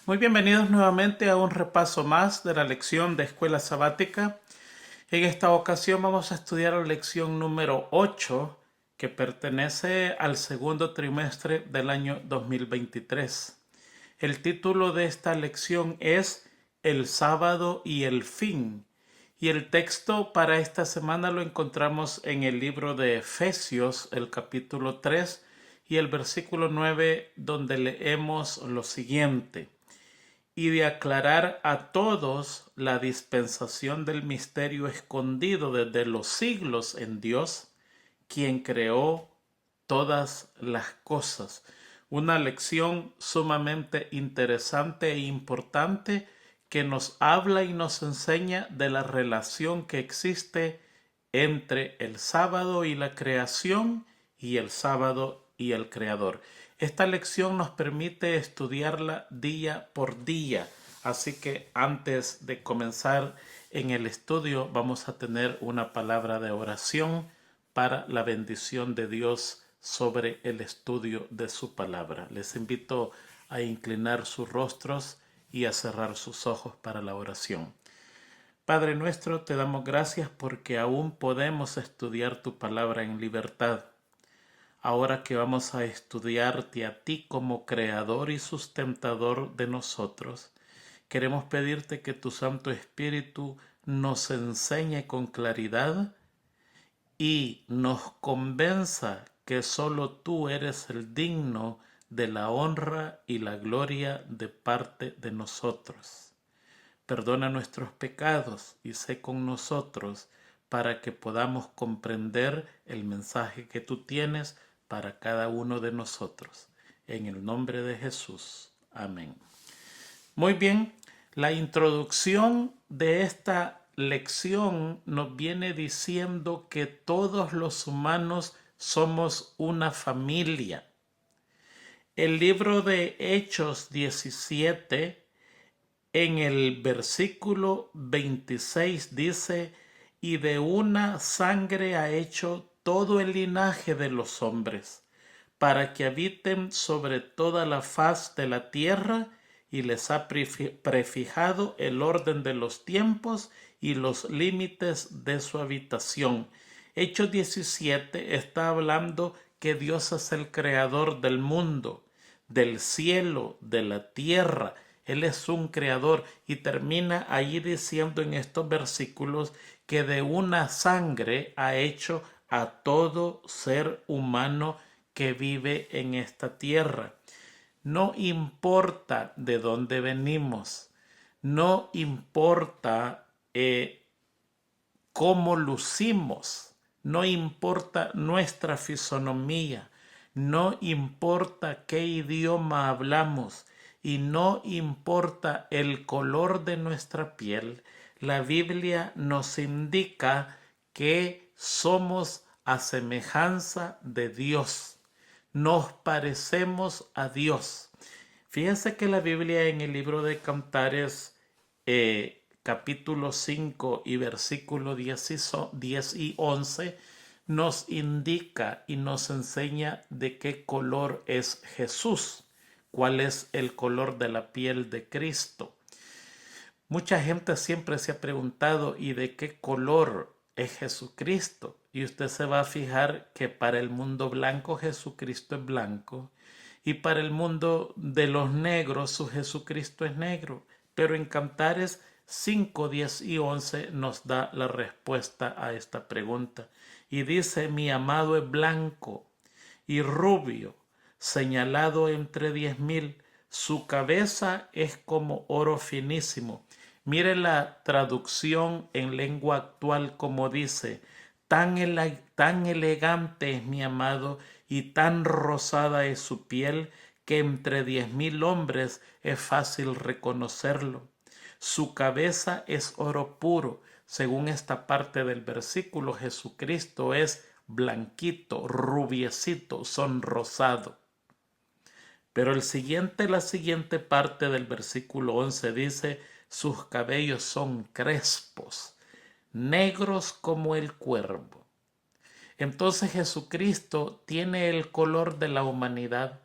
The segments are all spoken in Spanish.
Muy bienvenidos nuevamente a un repaso más de la lección de Escuela Sabática. En esta ocasión vamos a estudiar la lección número 8, que pertenece al segundo trimestre del año 2023. El título de esta lección es El sábado y el fin. Y el texto para esta semana lo encontramos en el libro de Efesios, el capítulo 3 y el versículo 9, donde leemos lo siguiente: y de aclarar a todos la dispensación del misterio escondido desde los siglos en Dios, quien creó todas las cosas. Una lección sumamente interesante e importante que nos habla y nos enseña de la relación que existe entre el sábado y la creación y el sábado y el creador. Esta lección nos permite estudiarla día por día, así que antes de comenzar en el estudio vamos a tener una palabra de oración para la bendición de Dios sobre el estudio de su palabra. Les invito a inclinar sus rostros y a cerrar sus ojos para la oración. Padre nuestro, te damos gracias porque aún podemos estudiar tu palabra en libertad. Ahora que vamos a estudiarte a ti como creador y sustentador de nosotros, queremos pedirte que tu Santo Espíritu nos enseñe con claridad y nos convenza que solo tú eres el digno de la honra y la gloria de parte de nosotros. Perdona nuestros pecados y sé con nosotros para que podamos comprender el mensaje que tú tienes para cada uno de nosotros. En el nombre de Jesús. Amén. Muy bien, la introducción de esta lección nos viene diciendo que todos los humanos somos una familia. El libro de Hechos 17, en el versículo 26 dice: y de una sangre ha hecho todo el linaje de los hombres, para que habiten sobre toda la faz de la tierra, y les ha prefijado el orden de los tiempos y los límites de su habitación. Hechos 17 está hablando que Dios es el creador del mundo, del cielo, de la tierra. Él es un creador y termina allí diciendo en estos versículos que de una sangre ha hecho a todo ser humano que vive en esta tierra. No importa de dónde venimos, no importa cómo lucimos, no importa nuestra fisonomía, no importa qué idioma hablamos y no importa el color de nuestra piel. La Biblia nos indica que somos a semejanza de Dios. Nos parecemos a Dios. Fíjense que la Biblia en el libro de Cantares, capítulo 5 y versículo 10 y 11, nos indica y nos enseña de qué color es Jesús, cuál es el color de la piel de Cristo. Mucha gente siempre se ha preguntado, ¿y de qué color es Jesucristo? Y usted se va a fijar que para el mundo blanco Jesucristo es blanco, y para el mundo de los negros su Jesucristo es negro. Pero en Cantares 5, 10 y 11 nos da la respuesta a esta pregunta. Y dice: mi amado es blanco y rubio, señalado entre 10,000. Su cabeza es como oro finísimo. Mire la traducción en lengua actual como dice: tan elegante es mi amado y tan rosada es su piel que entre 10,000 hombres es fácil reconocerlo. Su cabeza es oro puro. Según esta parte del versículo, Jesucristo es blanquito, rubiecito, sonrosado. Pero la siguiente parte del versículo 11 dice: sus cabellos son crespos, negros como el cuervo. Entonces Jesucristo tiene el color de la humanidad.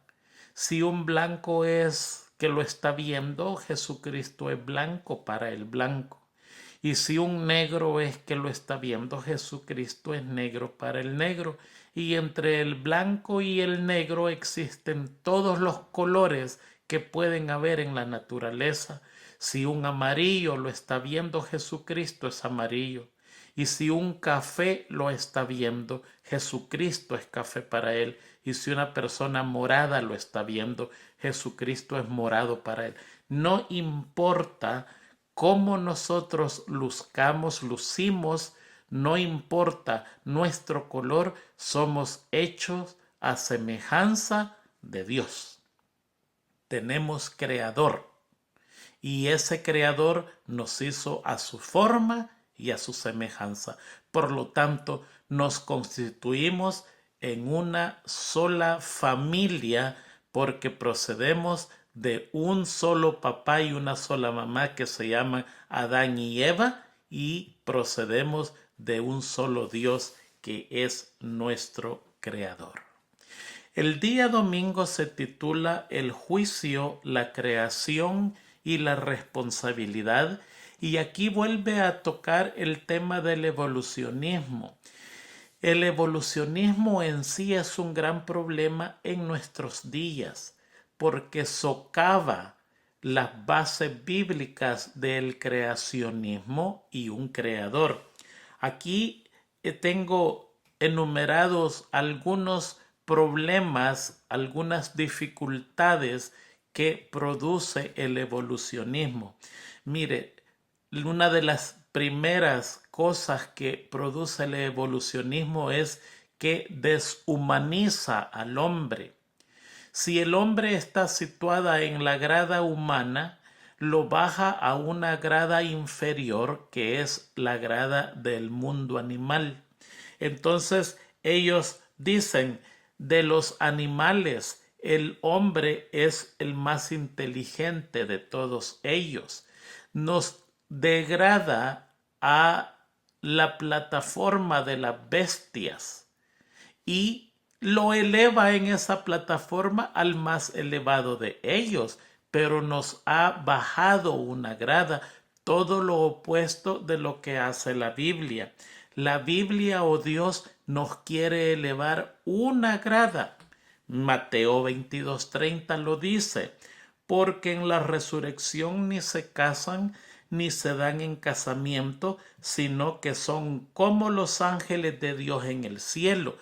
Si un blanco es que lo está viendo, Jesucristo es blanco para el blanco. Y si un negro es que lo está viendo, Jesucristo es negro para el negro. Y entre el blanco y el negro existen todos los colores que pueden haber en la naturaleza. Si un amarillo lo está viendo, Jesucristo es amarillo. Y si un café lo está viendo, Jesucristo es café para él. Y si una persona morada lo está viendo, Jesucristo es morado para él. No importa cómo nosotros lucimos, no importa nuestro color, somos hechos a semejanza de Dios. Tenemos creador y ese creador nos hizo a su forma y a su semejanza. Por lo tanto, nos constituimos en una sola familia porque procedemos de un solo papá y una sola mamá que se llaman Adán y Eva, y procedemos de un solo Dios que es nuestro creador. El día domingo se titula El juicio, la creación y la responsabilidad, y aquí vuelve a tocar el tema del evolucionismo. El evolucionismo en sí es un gran problema en nuestros días porque socava las bases bíblicas del creacionismo y un creador. Aquí tengo enumerados algunos problemas, algunas dificultades que produce el evolucionismo. Mire, una de las primeras cosas que produce el evolucionismo es que deshumaniza al hombre. Si el hombre está situada en la grada humana, lo baja a una grada inferior que es la grada del mundo animal. Entonces ellos dicen, de los animales, el hombre es el más inteligente de todos ellos. Nos degrada a la plataforma de las bestias y lo eleva en esa plataforma al más elevado de ellos, pero nos ha bajado una grada, todo lo opuesto de lo que hace la Biblia. La Biblia, oh Dios, nos quiere elevar una grada. Mateo 22:30 lo dice, porque en la resurrección ni se casan ni se dan en casamiento, sino que son como los ángeles de Dios en el cielo.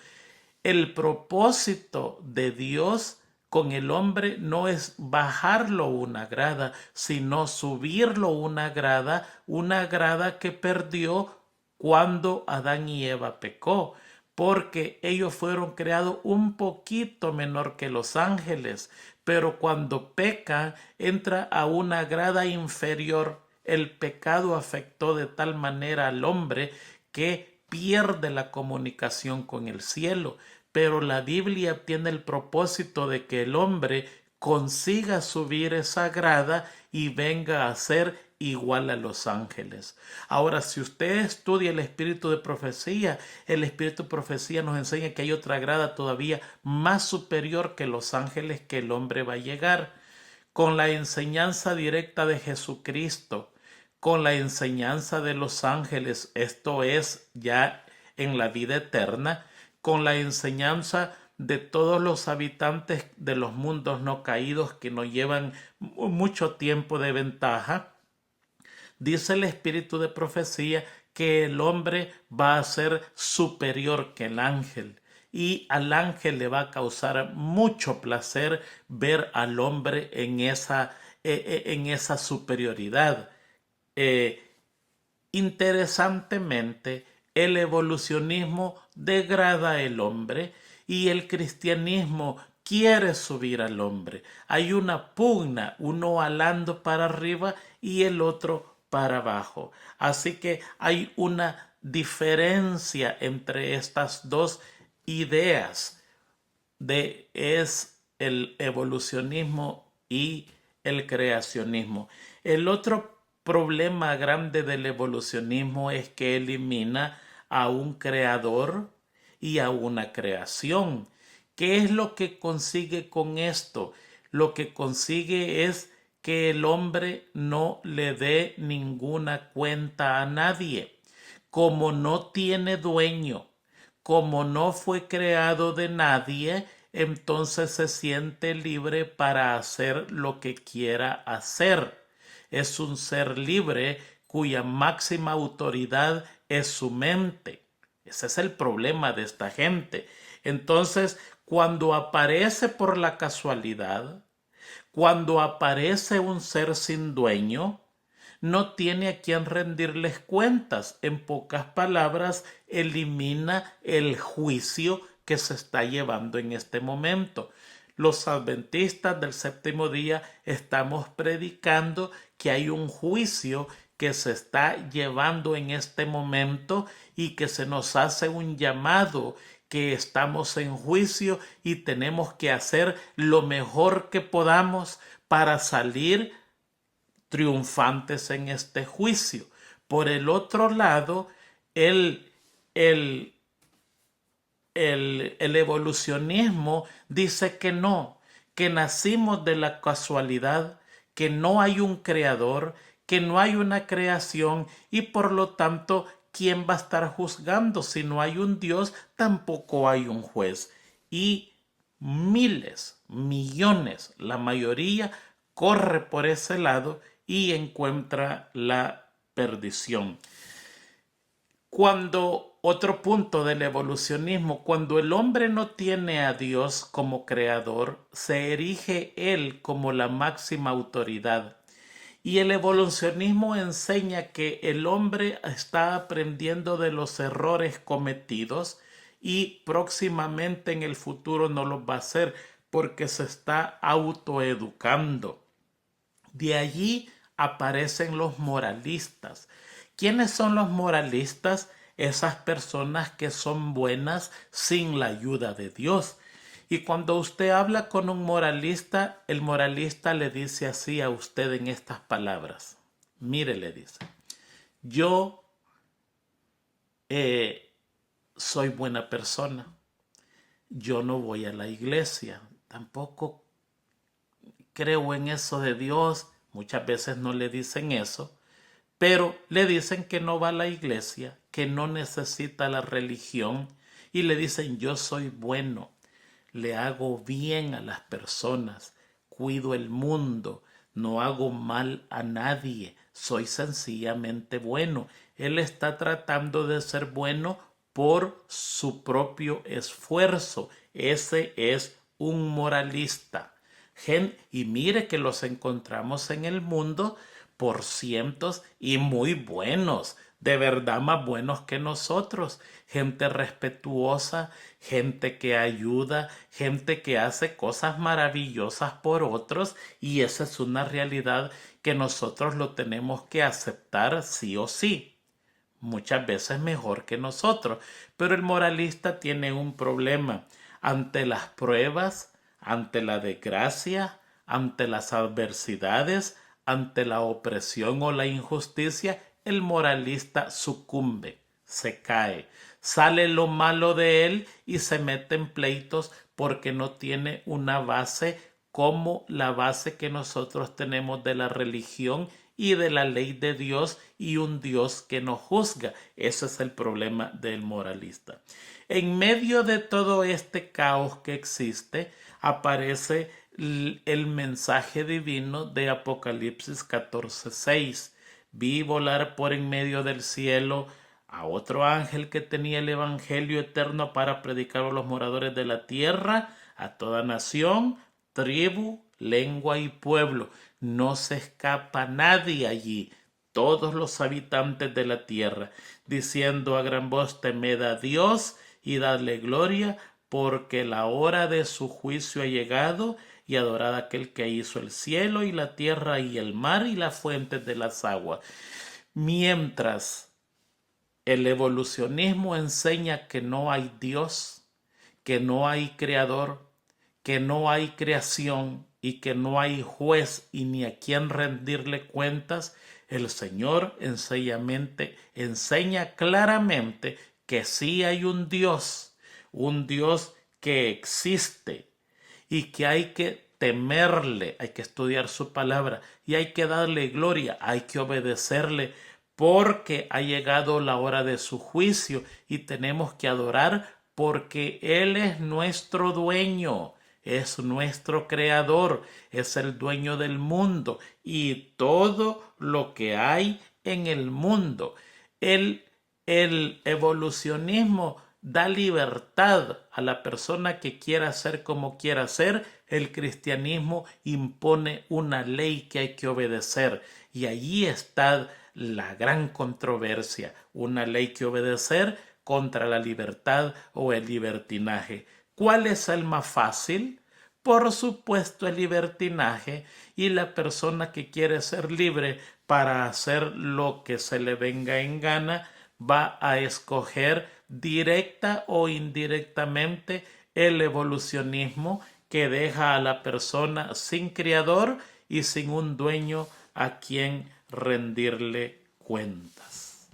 El propósito de Dios con el hombre no es bajarlo una grada, sino subirlo una grada que perdió cuando Adán y Eva pecó, porque ellos fueron creados un poquito menor que los ángeles, pero cuando pecan entra a una grada inferior. El pecado afectó de tal manera al hombre que pierde la comunicación con el cielo, pero la Biblia tiene el propósito de que el hombre consiga subir esa grada y venga a ser igual a los ángeles. Ahora, si usted estudia el espíritu de profecía, el espíritu de profecía nos enseña que hay otra grada todavía más superior que los ángeles que el hombre va a llegar. Con la enseñanza directa de Jesucristo, con la enseñanza de los ángeles, esto es ya en la vida eterna, con la enseñanza de todos los habitantes de los mundos no caídos que nos llevan mucho tiempo de ventaja, dice el espíritu de profecía que el hombre va a ser superior que el ángel. Y al ángel le va a causar mucho placer ver al hombre en esa superioridad. Interesantemente, el evolucionismo degrada al hombre y el cristianismo quiere subir al hombre. Hay una pugna, uno alando para arriba y el otro para abajo. Así que hay una diferencia entre estas dos ideas es el evolucionismo y el creacionismo. El otro problema grande del evolucionismo es que elimina a un creador y a una creación. ¿Qué es lo que consigue con esto? lo que consigue es que el hombre no le dé ninguna cuenta a nadie. Como no tiene dueño, como no fue creado de nadie, entonces se siente libre para hacer lo que quiera hacer. Es un ser libre cuya máxima autoridad es su mente. Ese es el problema de esta gente. Entonces, cuando aparece por la casualidad, cuando aparece un ser sin dueño, no tiene a quien rendirles cuentas. En pocas palabras, elimina el juicio que se está llevando en este momento. Los adventistas del séptimo día estamos predicando que hay un juicio que se está llevando en este momento y que se nos hace un llamado, que estamos en juicio y tenemos que hacer lo mejor que podamos para salir triunfantes en este juicio. Por el otro lado, el, el, el evolucionismo dice que no, que nacimos de la casualidad, que no hay un creador, que no hay una creación y por lo tanto, ¿quién va a estar juzgando? Si no hay un Dios, tampoco hay un juez. Y miles, millones, la mayoría corre por ese lado y encuentra la perdición. Cuando otro punto del evolucionismo, cuando el hombre no tiene a Dios como creador, se erige él como la máxima autoridad. Y el evolucionismo enseña que el hombre está aprendiendo de los errores cometidos y próximamente en el futuro no los va a hacer porque se está autoeducando. De allí aparecen los moralistas. ¿Quiénes son los moralistas? Esas personas que son buenas sin la ayuda de Dios. Y cuando usted habla con un moralista, el moralista le dice así a usted en estas palabras. Mire, le dice, yo soy buena persona. Yo no voy a la iglesia. Tampoco creo en eso de Dios. Muchas veces no le dicen eso. Pero le dicen que no va a la iglesia, que no necesita la religión. Y le dicen, yo soy bueno. Le hago bien a las personas, cuido el mundo, no hago mal a nadie, soy sencillamente bueno. Él está tratando de ser bueno por su propio esfuerzo. Ese es un moralista. Y mire que los encontramos en el mundo por cientos y muy buenos, de verdad más buenos que nosotros, gente respetuosa, gente que ayuda, gente que hace cosas maravillosas por otros y esa es una realidad que nosotros lo tenemos que aceptar sí o sí. Muchas veces mejor que nosotros, pero el moralista tiene un problema ante las pruebas, ante la desgracia, ante las adversidades, ante la opresión o la injusticia, el moralista sucumbe, se cae, sale lo malo de él y se mete en pleitos porque no tiene una base como la base que nosotros tenemos de la religión y de la ley de Dios y un Dios que nos juzga. Ese es el problema del moralista. En medio de todo este caos que existe, aparece el mensaje divino de Apocalipsis 14:6. Vi volar por en medio del cielo a otro ángel que tenía el evangelio eterno para predicar a los moradores de la tierra, a toda nación, tribu, lengua y pueblo. No se escapa nadie allí, todos los habitantes de la tierra, diciendo a gran voz, temed a Dios y dadle gloria, porque la hora de su juicio ha llegado, y adorad a aquel que hizo el cielo y la tierra y el mar y las fuentes de las aguas. Mientras el evolucionismo enseña que no hay Dios, que no hay creador, que no hay creación y que no hay juez y ni a quien rendirle cuentas, el Señor enseña claramente que sí hay un Dios que existe y que hay que temerle, hay que estudiar su palabra y hay que darle gloria, hay que obedecerle porque ha llegado la hora de su juicio y tenemos que adorar porque Él es nuestro dueño, es nuestro creador, es el dueño del mundo y todo lo que hay en el mundo. El evolucionismo da libertad a la persona que quiera ser como quiera ser. El cristianismo impone una ley que hay que obedecer y allí está la gran controversia, una ley que obedecer contra la libertad o el libertinaje. ¿Cuál es el más fácil? Por supuesto el libertinaje, y la persona que quiere ser libre para hacer lo que se le venga en gana va a escoger directa o indirectamente el evolucionismo que deja a la persona sin criador y sin un dueño a quien rendirle cuentas.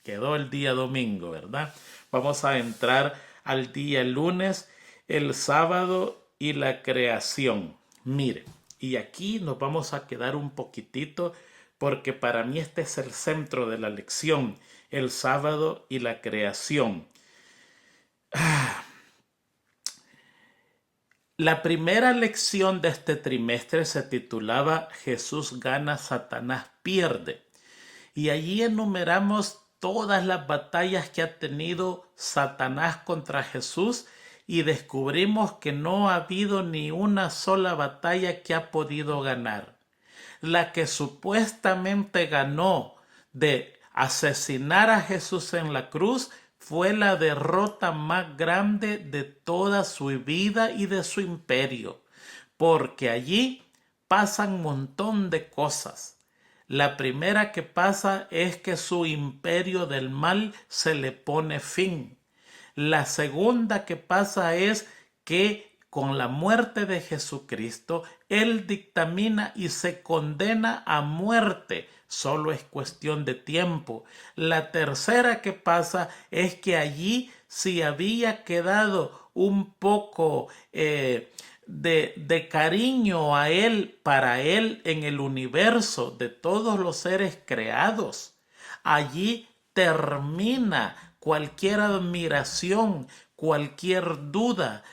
Quedó el día domingo, ¿verdad? Vamos a entrar al día lunes, el sábado y la creación. Mire, y aquí nos vamos a quedar un poquitito porque para mí este es el centro de la lección, el sábado y la creación. La primera lección de este trimestre se titulaba Jesús gana, Satanás pierde. Y allí enumeramos todas las batallas que ha tenido Satanás contra Jesús y descubrimos que no ha habido ni una sola batalla que ha podido ganar. La que supuestamente ganó de asesinar a Jesús en la cruz fue la derrota más grande de toda su vida y de su imperio, porque allí pasan un montón de cosas. La primera que pasa es que su imperio del mal se le pone fin. La segunda que pasa es que con la muerte de Jesucristo, Él dictamina y se condena a muerte. Solo es cuestión de tiempo. La tercera que pasa es que allí si había quedado un poco de cariño a Él, para Él en el universo de todos los seres creados, allí termina cualquier admiración, cualquier duda,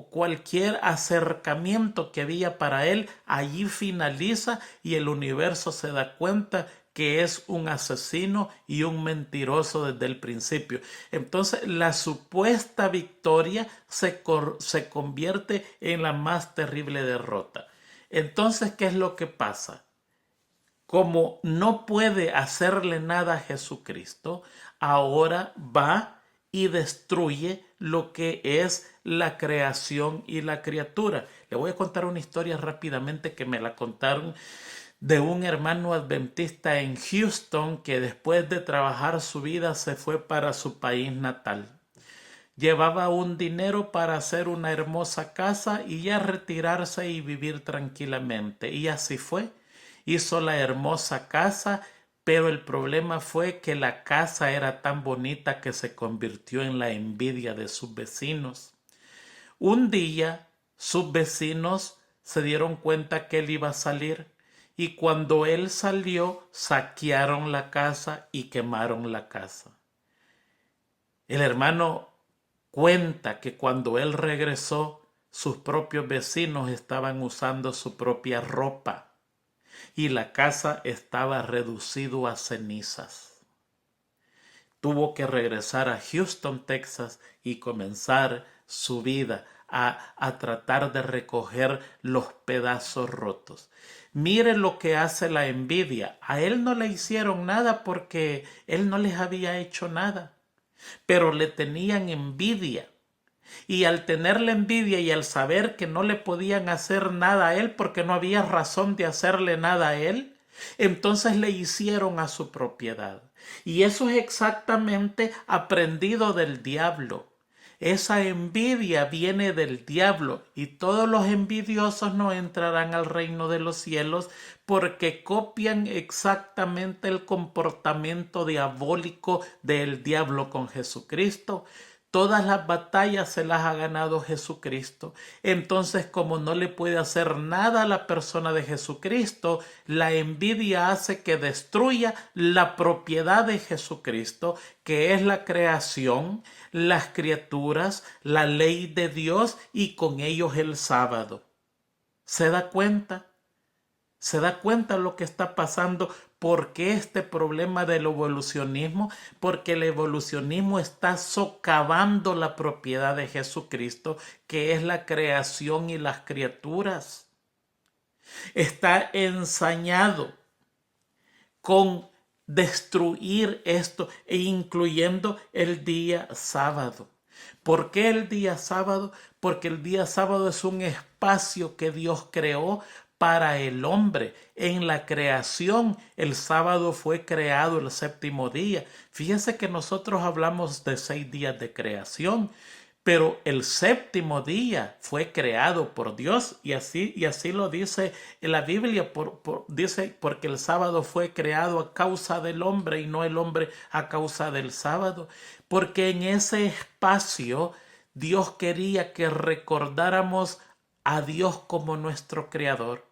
cualquier acercamiento que había para él, allí finaliza y el universo se da cuenta que es un asesino y un mentiroso desde el principio. Entonces la supuesta victoria se convierte en la más terrible derrota. Entonces, ¿qué es lo que pasa? Como no puede hacerle nada a Jesucristo, ahora va y destruye lo que es la creación y la criatura. Le voy a contar una historia rápidamente que me la contaron de un hermano adventista en Houston que después de trabajar su vida se fue para su país natal. Llevaba un dinero para hacer una hermosa casa y ya retirarse y vivir tranquilamente. Y así fue. Hizo la hermosa casa, pero el problema fue que la casa era tan bonita que se convirtió en la envidia de sus vecinos. Un día, sus vecinos se dieron cuenta que él iba a salir y cuando él salió, saquearon la casa y quemaron la casa. El hermano cuenta que cuando él regresó, sus propios vecinos estaban usando su propia ropa y la casa estaba reducido a cenizas. Tuvo que regresar a Houston, Texas y comenzar su vida a tratar de recoger los pedazos rotos. Mire lo que hace la envidia. A él no le hicieron nada porque él no les había hecho nada, pero le tenían envidia. Y al tenerle envidia y al saber que no le podían hacer nada a él porque no había razón de hacerle nada a él, entonces le hicieron a su propiedad. Y eso es exactamente aprendido del diablo. Esa envidia viene del diablo y todos los envidiosos no entrarán al reino de los cielos porque copian exactamente el comportamiento diabólico del diablo con Jesucristo. Todas las batallas se las ha ganado Jesucristo. Entonces, como no le puede hacer nada a la persona de Jesucristo, la envidia hace que destruya la propiedad de Jesucristo, que es la creación, las criaturas, la ley de Dios y con ellos el sábado. ¿Se da cuenta? ¿Se da cuenta lo que está pasando? ¿Por qué este problema del evolucionismo? Porque el evolucionismo está socavando la propiedad de Jesucristo, que es la creación y las criaturas. Está ensañado con destruir esto e incluyendo el día sábado. ¿Por qué el día sábado? Porque el día sábado es un espacio que Dios creó para el hombre. En la creación, el sábado fue creado el séptimo día. Fíjense que nosotros hablamos de 6 días de creación, pero el séptimo día fue creado por Dios y así lo dice en la Biblia, dice porque el sábado fue creado a causa del hombre y no el hombre a causa del sábado, porque en ese espacio Dios quería que recordáramos a Dios como nuestro creador.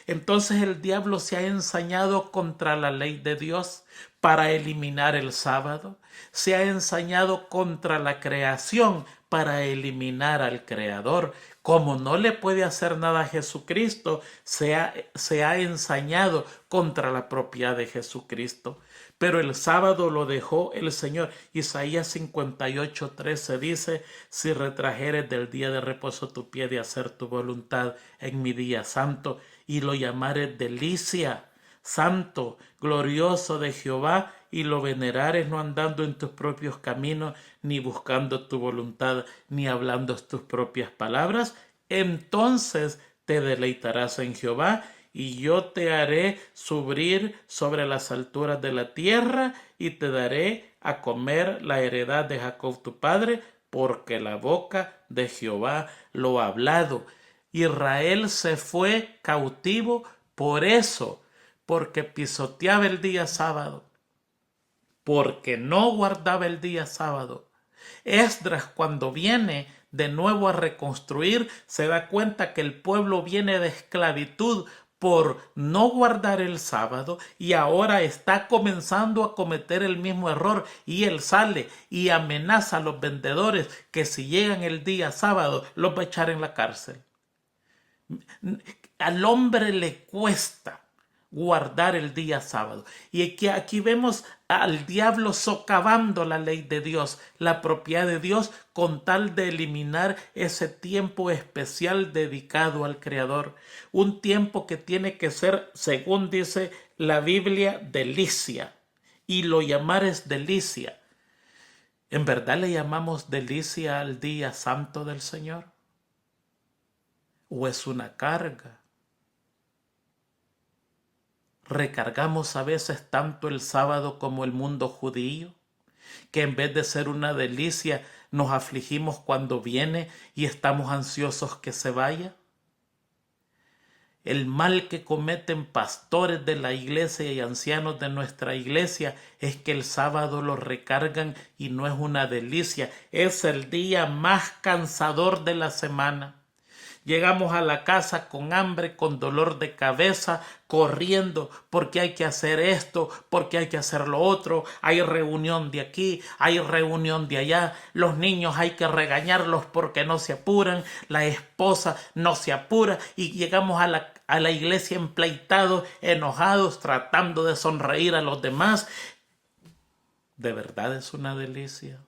Entonces el diablo se ha ensañado contra la ley de Dios para eliminar el sábado. Se ha ensañado contra la creación para eliminar al creador. Como no le puede hacer nada a Jesucristo, se ha ensañado contra la propiedad de Jesucristo. Pero el sábado lo dejó el Señor. Isaías 58:13 dice: si retrajeres del día de reposo tu pie de hacer tu voluntad en mi día santo, y lo llamares delicia, santo, glorioso de Jehová, y lo venerares no andando en tus propios caminos, ni buscando tu voluntad, ni hablando tus propias palabras, entonces te deleitarás en Jehová, y yo te haré subir sobre las alturas de la tierra, y te daré a comer la heredad de Jacob tu padre, porque la boca de Jehová lo ha hablado. Israel se fue cautivo por eso, porque pisoteaba el día sábado, porque no guardaba el día sábado. Esdras, cuando viene de nuevo a reconstruir, se da cuenta que el pueblo viene de esclavitud por no guardar el sábado y ahora está comenzando a cometer el mismo error, y él sale y amenaza a los vendedores que si llegan el día sábado los va a echar en la cárcel. Al hombre le cuesta guardar el día sábado. Y aquí vemos al diablo socavando la ley de Dios, la propiedad de Dios, con tal de eliminar ese tiempo especial dedicado al Creador. Un tiempo que tiene que ser, según dice la Biblia, delicia. Y lo llamares delicia. ¿En verdad le llamamos delicia al día santo del Señor? ¿O es una carga? Recargamos a veces tanto el sábado como el mundo judío, que en vez de ser una delicia nos afligimos cuando viene y estamos ansiosos que se vaya. El mal que cometen pastores de la iglesia y ancianos de nuestra iglesia es que el sábado lo recargan y no es una delicia, es el día más cansador de la semana. Llegamos a la casa con hambre, con dolor de cabeza, corriendo porque hay que hacer esto, porque hay que hacer lo otro. Hay reunión de aquí, hay reunión de allá. Los niños hay que regañarlos porque no se apuran. La esposa no se apura y llegamos a la iglesia empleitados, enojados, tratando de sonreír a los demás. ¿De verdad es una delicia?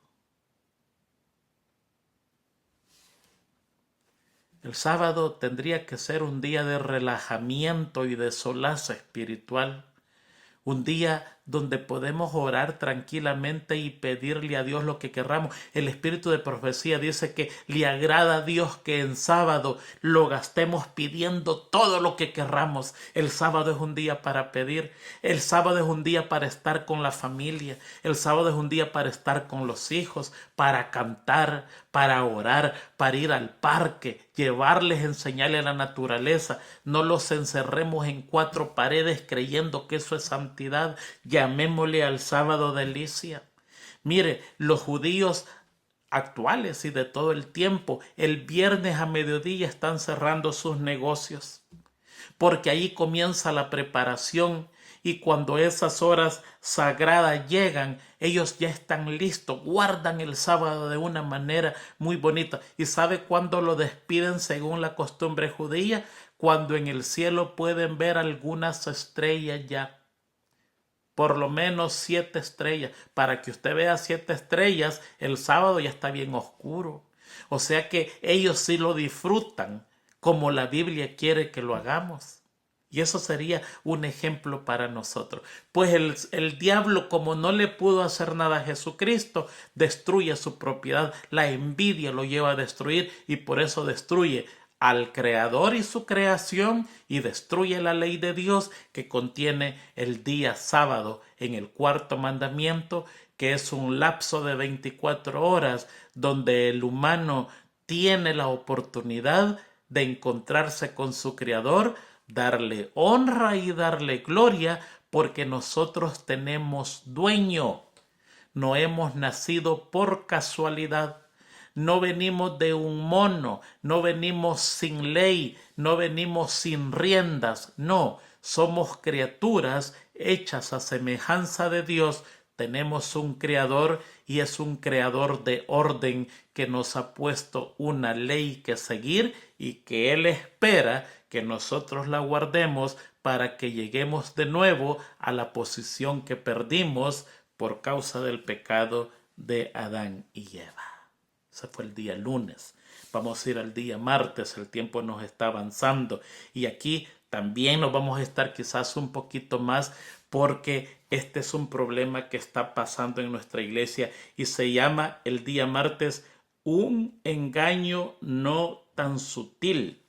El sábado tendría que ser un día de relajamiento y de solazo espiritual, un día donde podemos orar tranquilamente y pedirle a Dios lo que querramos. El espíritu de profecía dice que le agrada a Dios que en sábado lo gastemos pidiendo todo lo que querramos. El sábado es un día para pedir, el sábado es un día para estar con la familia, el sábado es un día para estar con los hijos, para cantar, para orar, para ir al parque, llevarles, enseñarles la naturaleza. No los encerremos en 4 paredes creyendo que eso es santidad. Llamémosle al sábado delicia. Mire, los judíos actuales y de todo el tiempo. El viernes a mediodía están cerrando sus negocios, porque ahí comienza la preparación y cuando esas horas sagradas llegan, ellos ya están listos, guardan el sábado de una manera muy bonita. ¿Y sabe cuándo lo despiden según la costumbre judía? Cuando en el cielo pueden ver algunas estrellas ya. Por lo menos 7 estrellas. Para que usted vea 7 estrellas, el sábado ya está bien oscuro. O sea que ellos sí lo disfrutan como la Biblia quiere que lo hagamos. Y eso sería un ejemplo para nosotros. Pues el diablo, como no le pudo hacer nada a Jesucristo, destruye su propiedad. La envidia lo lleva a destruir y por eso destruye al Creador y su creación y destruye la ley de Dios que contiene el día sábado en el cuarto mandamiento, que es un lapso de 24 horas donde el humano tiene la oportunidad de encontrarse con su Creador, darle honra y darle gloria, porque nosotros tenemos dueño. No hemos nacido por casualidad. No venimos de un mono, no venimos sin ley, no venimos sin riendas. No, somos criaturas hechas a semejanza de Dios. Tenemos un creador y es un creador de orden que nos ha puesto una ley que seguir y que Él espera que nosotros la guardemos para que lleguemos de nuevo a la posición que perdimos por causa del pecado de Adán y Eva. Ese fue el día lunes. Vamos a ir al día martes, el tiempo nos está avanzando y aquí también nos vamos a estar quizás un poquito más porque este es un problema que está pasando en nuestra iglesia y se llama el día martes un engaño no tan sutil.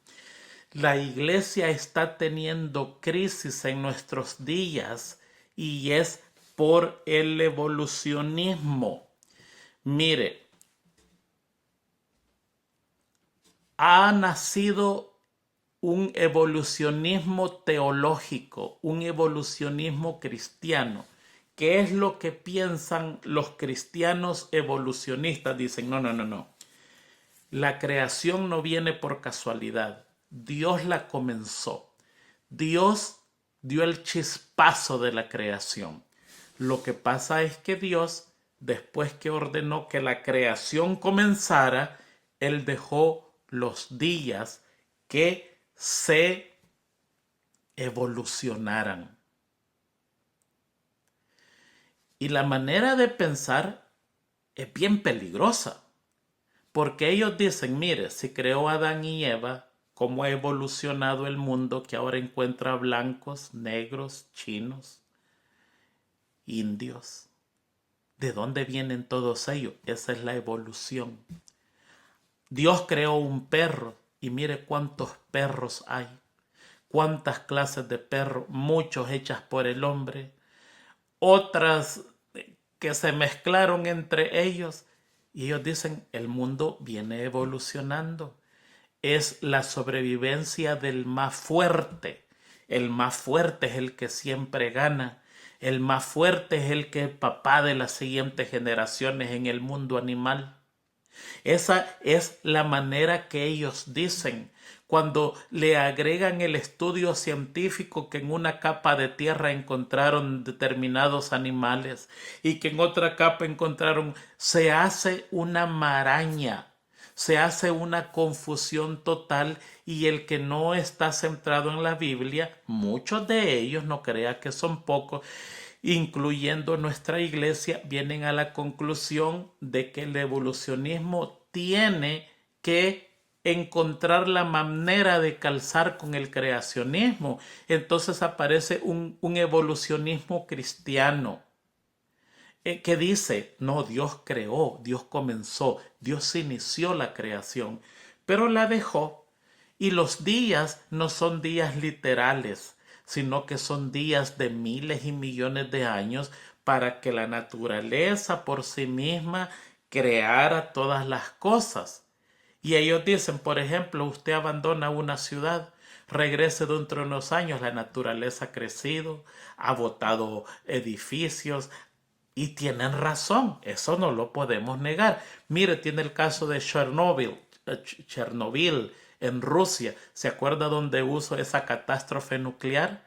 La iglesia está teniendo crisis en nuestros días y es por el evolucionismo. Mire, ha nacido un evolucionismo teológico, un evolucionismo cristiano. ¿Qué es lo que piensan los cristianos evolucionistas? Dicen, no. La creación no viene por casualidad. Dios la comenzó. Dios dio el chispazo de la creación. Lo que pasa es que Dios, después que ordenó que la creación comenzara, Él dejó los días que se evolucionaran. Y la manera de pensar es bien peligrosa, porque ellos dicen, mire, si creó Adán y Eva, cómo ha evolucionado el mundo que ahora encuentra blancos, negros, chinos, indios. ¿De dónde vienen todos ellos? Esa es la evolución. Dios creó un perro y mire cuántos perros hay. Cuántas clases de perros, muchos hechas por el hombre, otras que se mezclaron entre ellos. Y ellos dicen, el mundo viene evolucionando. Es la sobrevivencia del más fuerte. El más fuerte es el que siempre gana. El más fuerte es el que es papá de las siguientes generaciones en el mundo animal. Esa es la manera que ellos dicen cuando le agregan el estudio científico que en una capa de tierra encontraron determinados animales y que en otra capa encontraron, se hace una maraña, se hace una confusión total y el que no está centrado en la Biblia, muchos de ellos, no crea que son pocos, incluyendo nuestra iglesia, vienen a la conclusión de que el evolucionismo tiene que encontrar la manera de calzar con el creacionismo. Entonces aparece un evolucionismo cristiano que dice, no, Dios creó, Dios comenzó, Dios inició la creación, pero la dejó. Y los días no son días literales, sino que son días de miles y millones de años para que la naturaleza por sí misma creara todas las cosas. Y ellos dicen, por ejemplo, usted abandona una ciudad, regrese dentro de unos años, la naturaleza ha crecido, ha botado edificios Y tienen razón, eso no lo podemos negar. Mire, tiene el caso de Chernobyl en Rusia. ¿Se acuerda dónde hubo esa catástrofe nuclear?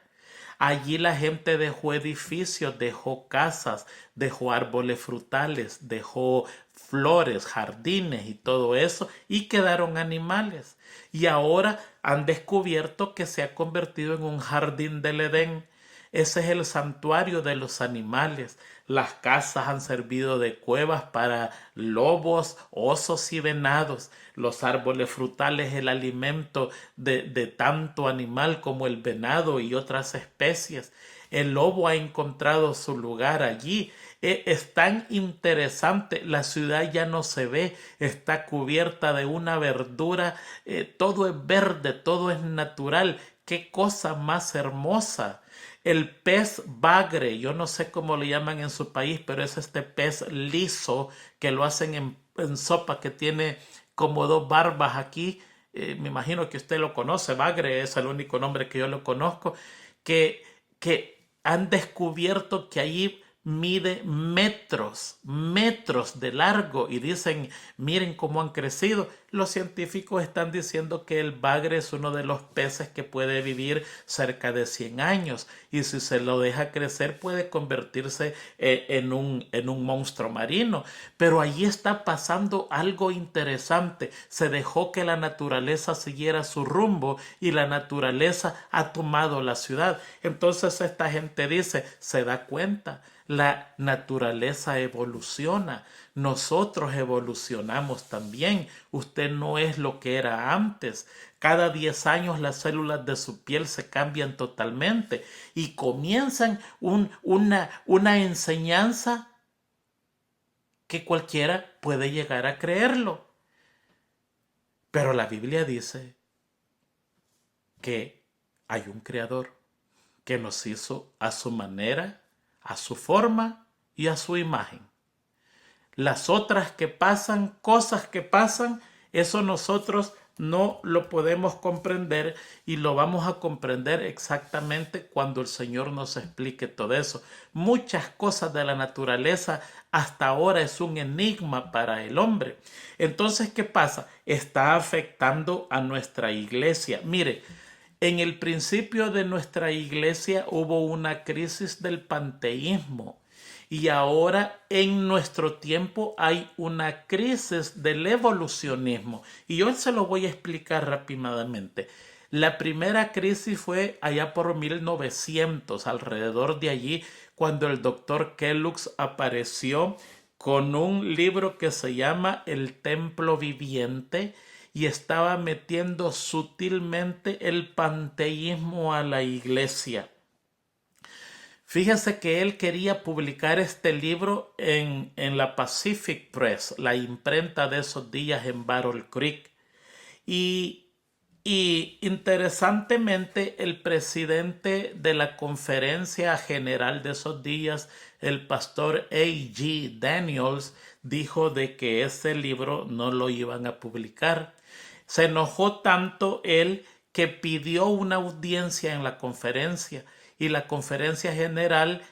Allí la gente dejó edificios, dejó casas, dejó árboles frutales, dejó flores, jardines y todo eso, y quedaron animales. Y ahora han descubierto que se ha convertido en un jardín del Edén. Ese es el santuario de los animales. Las casas han servido de cuevas para lobos, osos y venados. Los árboles frutales, el alimento de tanto animal como el venado y otras especies. El lobo ha encontrado su lugar allí. Es tan interesante, la ciudad ya no se ve, está cubierta de una verdura, todo es verde, todo es natural. Qué cosa más hermosa. El pez bagre, yo no sé cómo le llaman en su país, pero es este pez liso que lo hacen en sopa, que tiene como dos barbas aquí. Me imagino que usted lo conoce, bagre es el único nombre que yo lo conozco, que han descubierto que allí mide metros, metros de largo y dicen, miren cómo han crecido. Los científicos están diciendo que el bagre es uno de los peces que puede vivir cerca de 100 años y si se lo deja crecer puede convertirse en un monstruo marino. Pero allí está pasando algo interesante. Se dejó que la naturaleza siguiera su rumbo y la naturaleza ha tomado la ciudad. Entonces esta gente dice, se da cuenta. La naturaleza evoluciona, nosotros evolucionamos también. Usted no es lo que era antes. Cada 10 años las células de su piel se cambian totalmente y comienzan una enseñanza que cualquiera puede llegar a creerlo. Pero la Biblia dice que hay un creador que nos hizo a su manera, a su forma y a su imagen. Las otras que pasan, cosas que pasan, eso nosotros no lo podemos comprender y lo vamos a comprender exactamente cuando el Señor nos explique todo eso. Muchas cosas de la naturaleza hasta ahora es un enigma para el hombre. Entonces, ¿qué pasa? Está afectando a nuestra iglesia. Mire, en el principio de nuestra iglesia hubo una crisis del panteísmo y ahora en nuestro tiempo hay una crisis del evolucionismo. Y yo se lo voy a explicar rápidamente. La primera crisis fue allá por 1900, alrededor de allí, cuando el doctor Kellogg apareció con un libro que se llama El Templo Viviente y estaba metiendo sutilmente el panteísmo a la iglesia. Fíjese que él quería publicar este libro en la Pacific Press, la imprenta de esos días en Battle Creek. Y interesantemente, el presidente de la conferencia general de esos días, el pastor A.G. Daniels, dijo de que ese libro no lo iban a publicar. Se enojó tanto él que pidió una audiencia en la conferencia y la conferencia general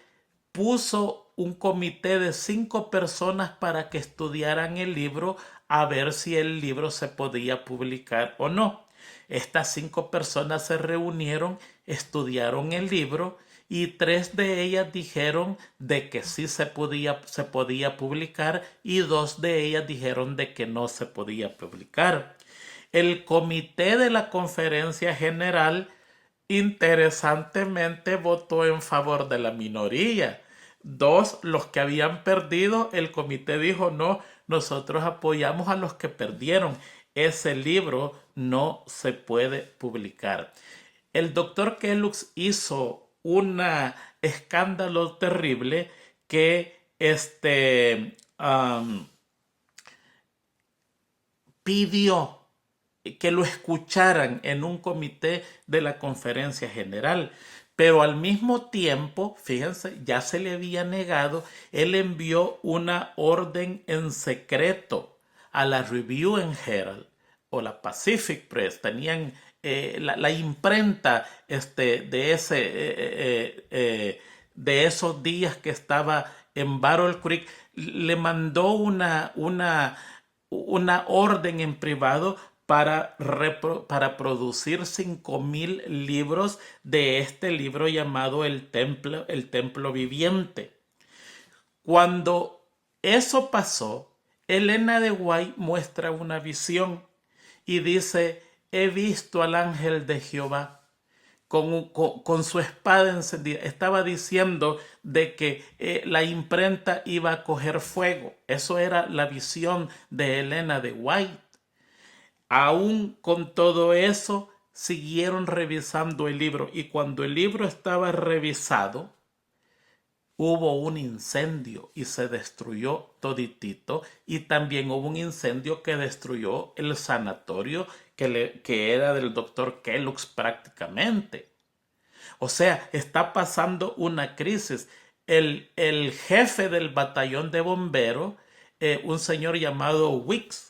puso un comité de 5 personas para que estudiaran el libro a ver si el libro se podía publicar o no. Estas 5 personas se reunieron, estudiaron el libro y 3 de ellas dijeron de que sí se podía publicar y 2 de ellas dijeron de que no se podía publicar. El comité de la conferencia general interesantemente votó en favor de la minoría. 2, los que habían perdido, el comité dijo no, nosotros apoyamos a los que perdieron. Ese libro no se puede publicar. El doctor Kellogg hizo un escándalo terrible que pidió que lo escucharan en un comité de la conferencia general. Pero al mismo tiempo, fíjense, ya se le había negado, él envió una orden en secreto a la Review and Herald o la Pacific Press. Tenían la imprenta de esos días que estaba en Battle Creek, le mandó una orden en privado para producir 5,000 libros de este libro llamado el Templo Viviente. Cuando eso pasó, Elena de White muestra una visión y dice: he visto al ángel de Jehová con su espada encendida. Estaba diciendo de que la imprenta iba a coger fuego. Eso era la visión de Elena de White. Aún con todo eso, siguieron revisando el libro, y cuando el libro estaba revisado, hubo un incendio y se destruyó toditito, y también hubo un incendio que destruyó el sanatorio que era del doctor Kellogg prácticamente. O sea, está pasando una crisis. El jefe del batallón de bomberos, un señor llamado Wicks,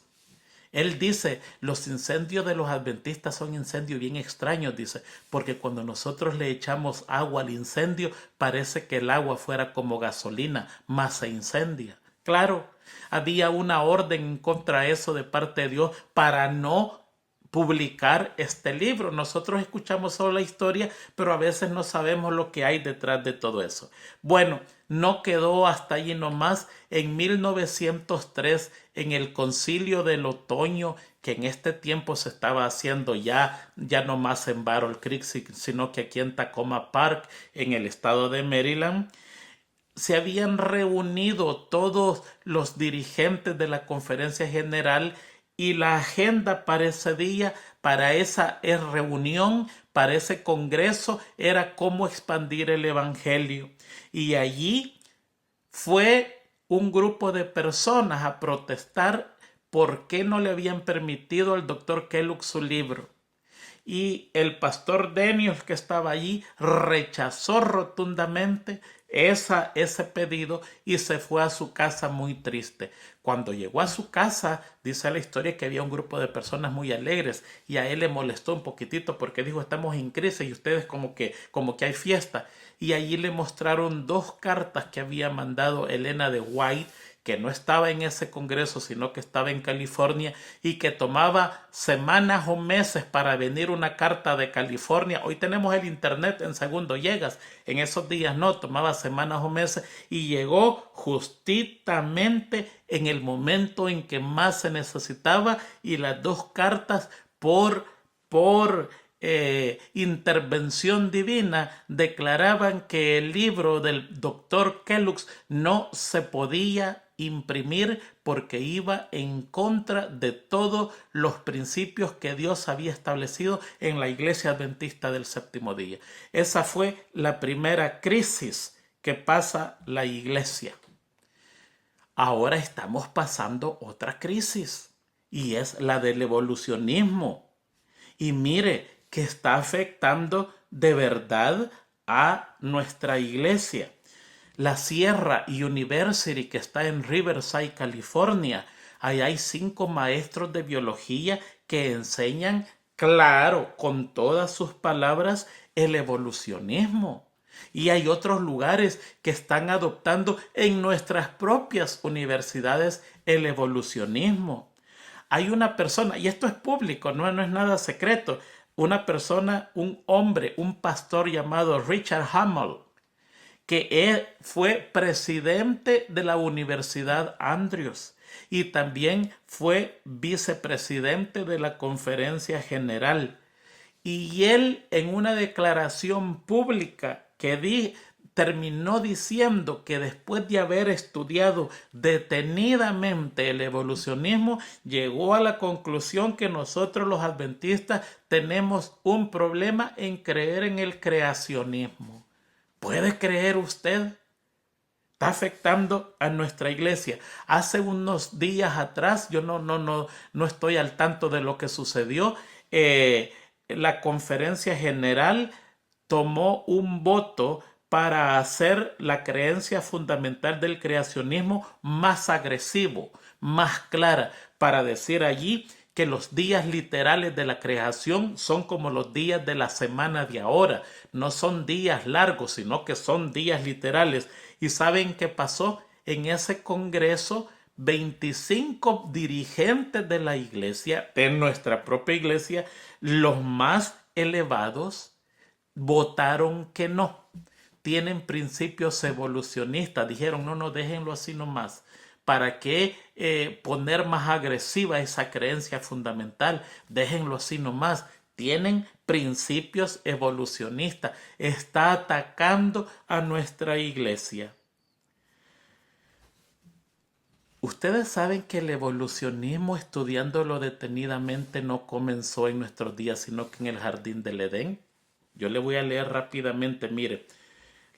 él dice: los incendios de los adventistas son incendios bien extraños, dice, porque cuando nosotros le echamos agua al incendio, parece que el agua fuera como gasolina, más se incendia. Claro, había una orden en contra de eso de parte de Dios para no publicar este libro. Nosotros escuchamos solo la historia, pero a veces no sabemos lo que hay detrás de todo eso. Bueno, no quedó hasta allí nomás. En 1903, en el Concilio del Otoño, que en este tiempo se estaba haciendo ya no más en Battle Creek, sino que aquí en Tacoma Park, en el estado de Maryland, se habían reunido todos los dirigentes de la Conferencia General, y la agenda para ese día, para esa reunión, para ese congreso, era cómo expandir el evangelio. Y allí fue un grupo de personas a protestar por qué no le habían permitido al doctor Kellogg su libro. Y el pastor Daniels, que estaba allí, rechazó rotundamente ese pedido y se fue a su casa muy triste. Cuando llegó a su casa, dice la historia que había un grupo de personas muy alegres, y a él le molestó un poquitito porque dijo: estamos en crisis y ustedes como que hay fiesta. Y allí le mostraron 2 cartas que había mandado Elena de White, que no estaba en ese congreso, sino que estaba en California, y que tomaba semanas o meses para venir una carta de California. Hoy tenemos el internet, en segundo llegas. En esos días no, tomaba semanas o meses, y llegó justamente en el momento en que más se necesitaba, y las 2 cartas por intervención divina declaraban que el libro del doctor Kellogg no se podía imprimir porque iba en contra de todos los principios que Dios había establecido en la Iglesia Adventista del Séptimo Día. Esa fue la primera crisis que pasa la Iglesia. Ahora estamos pasando otra crisis, y es la del evolucionismo. Y mire que está afectando de verdad a nuestra iglesia. La Sierra University, que está en Riverside, California, ahí hay 5 maestros de biología que enseñan, claro, con todas sus palabras, el evolucionismo. Y hay otros lugares que están adoptando en nuestras propias universidades el evolucionismo. Hay una persona, y esto es público, no es nada secreto, una persona, un hombre, un pastor llamado Richard Hummel, que fue presidente de la Universidad Andrews y también fue vicepresidente de la Conferencia General. Y él, en una declaración pública terminó diciendo que después de haber estudiado detenidamente el evolucionismo, llegó a la conclusión que nosotros los adventistas tenemos un problema en creer en el creacionismo. ¿Puede creer usted? Está afectando a nuestra iglesia. Hace unos días atrás, yo no estoy al tanto de lo que sucedió, la Conferencia General tomó un voto para hacer la creencia fundamental del creacionismo más agresivo, más clara, para decir allí que los días literales de la creación son como los días de la semana de ahora. No son días largos, sino que son días literales. ¿Y saben qué pasó? En ese congreso, 25 dirigentes de la iglesia, de nuestra propia iglesia, los más elevados, votaron que no. Tienen principios evolucionistas. Dijeron, no, no, déjenlo así nomás. ¿Para qué poner más agresiva esa creencia fundamental? Déjenlo así nomás. Tienen principios evolucionistas. Está atacando a nuestra iglesia. Ustedes saben que el evolucionismo, estudiándolo detenidamente, no comenzó en nuestros días, sino que en el jardín del Edén. Yo le voy a leer rápidamente, mire.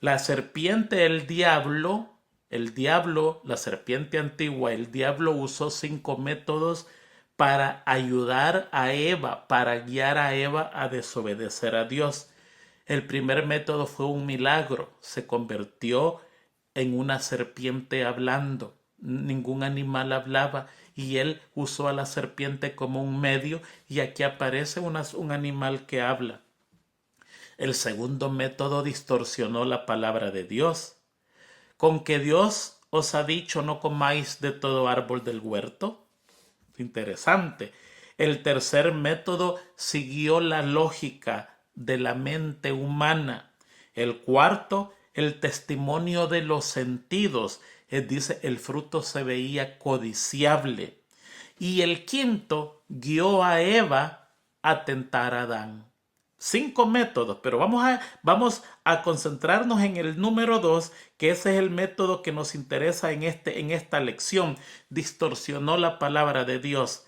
La serpiente, el diablo, la serpiente antigua, el diablo usó 5 métodos para ayudar a Eva, para guiar a Eva a desobedecer a Dios. El primer método fue un milagro, se convirtió en una serpiente hablando. Ningún animal hablaba y él usó a la serpiente como un medio y aquí aparece un animal que habla. El segundo método distorsionó la palabra de Dios. ¿Con que Dios os ha dicho no comáis de todo árbol del huerto? Interesante. El tercer método siguió la lógica de la mente humana. El cuarto, el testimonio de los sentidos. Dice, el fruto se veía codiciable. Y el quinto guió a Eva a tentar a Adán. 5 métodos, pero vamos a concentrarnos en el número 2, que ese es el método que nos interesa en esta lección. Distorsionó la palabra de Dios.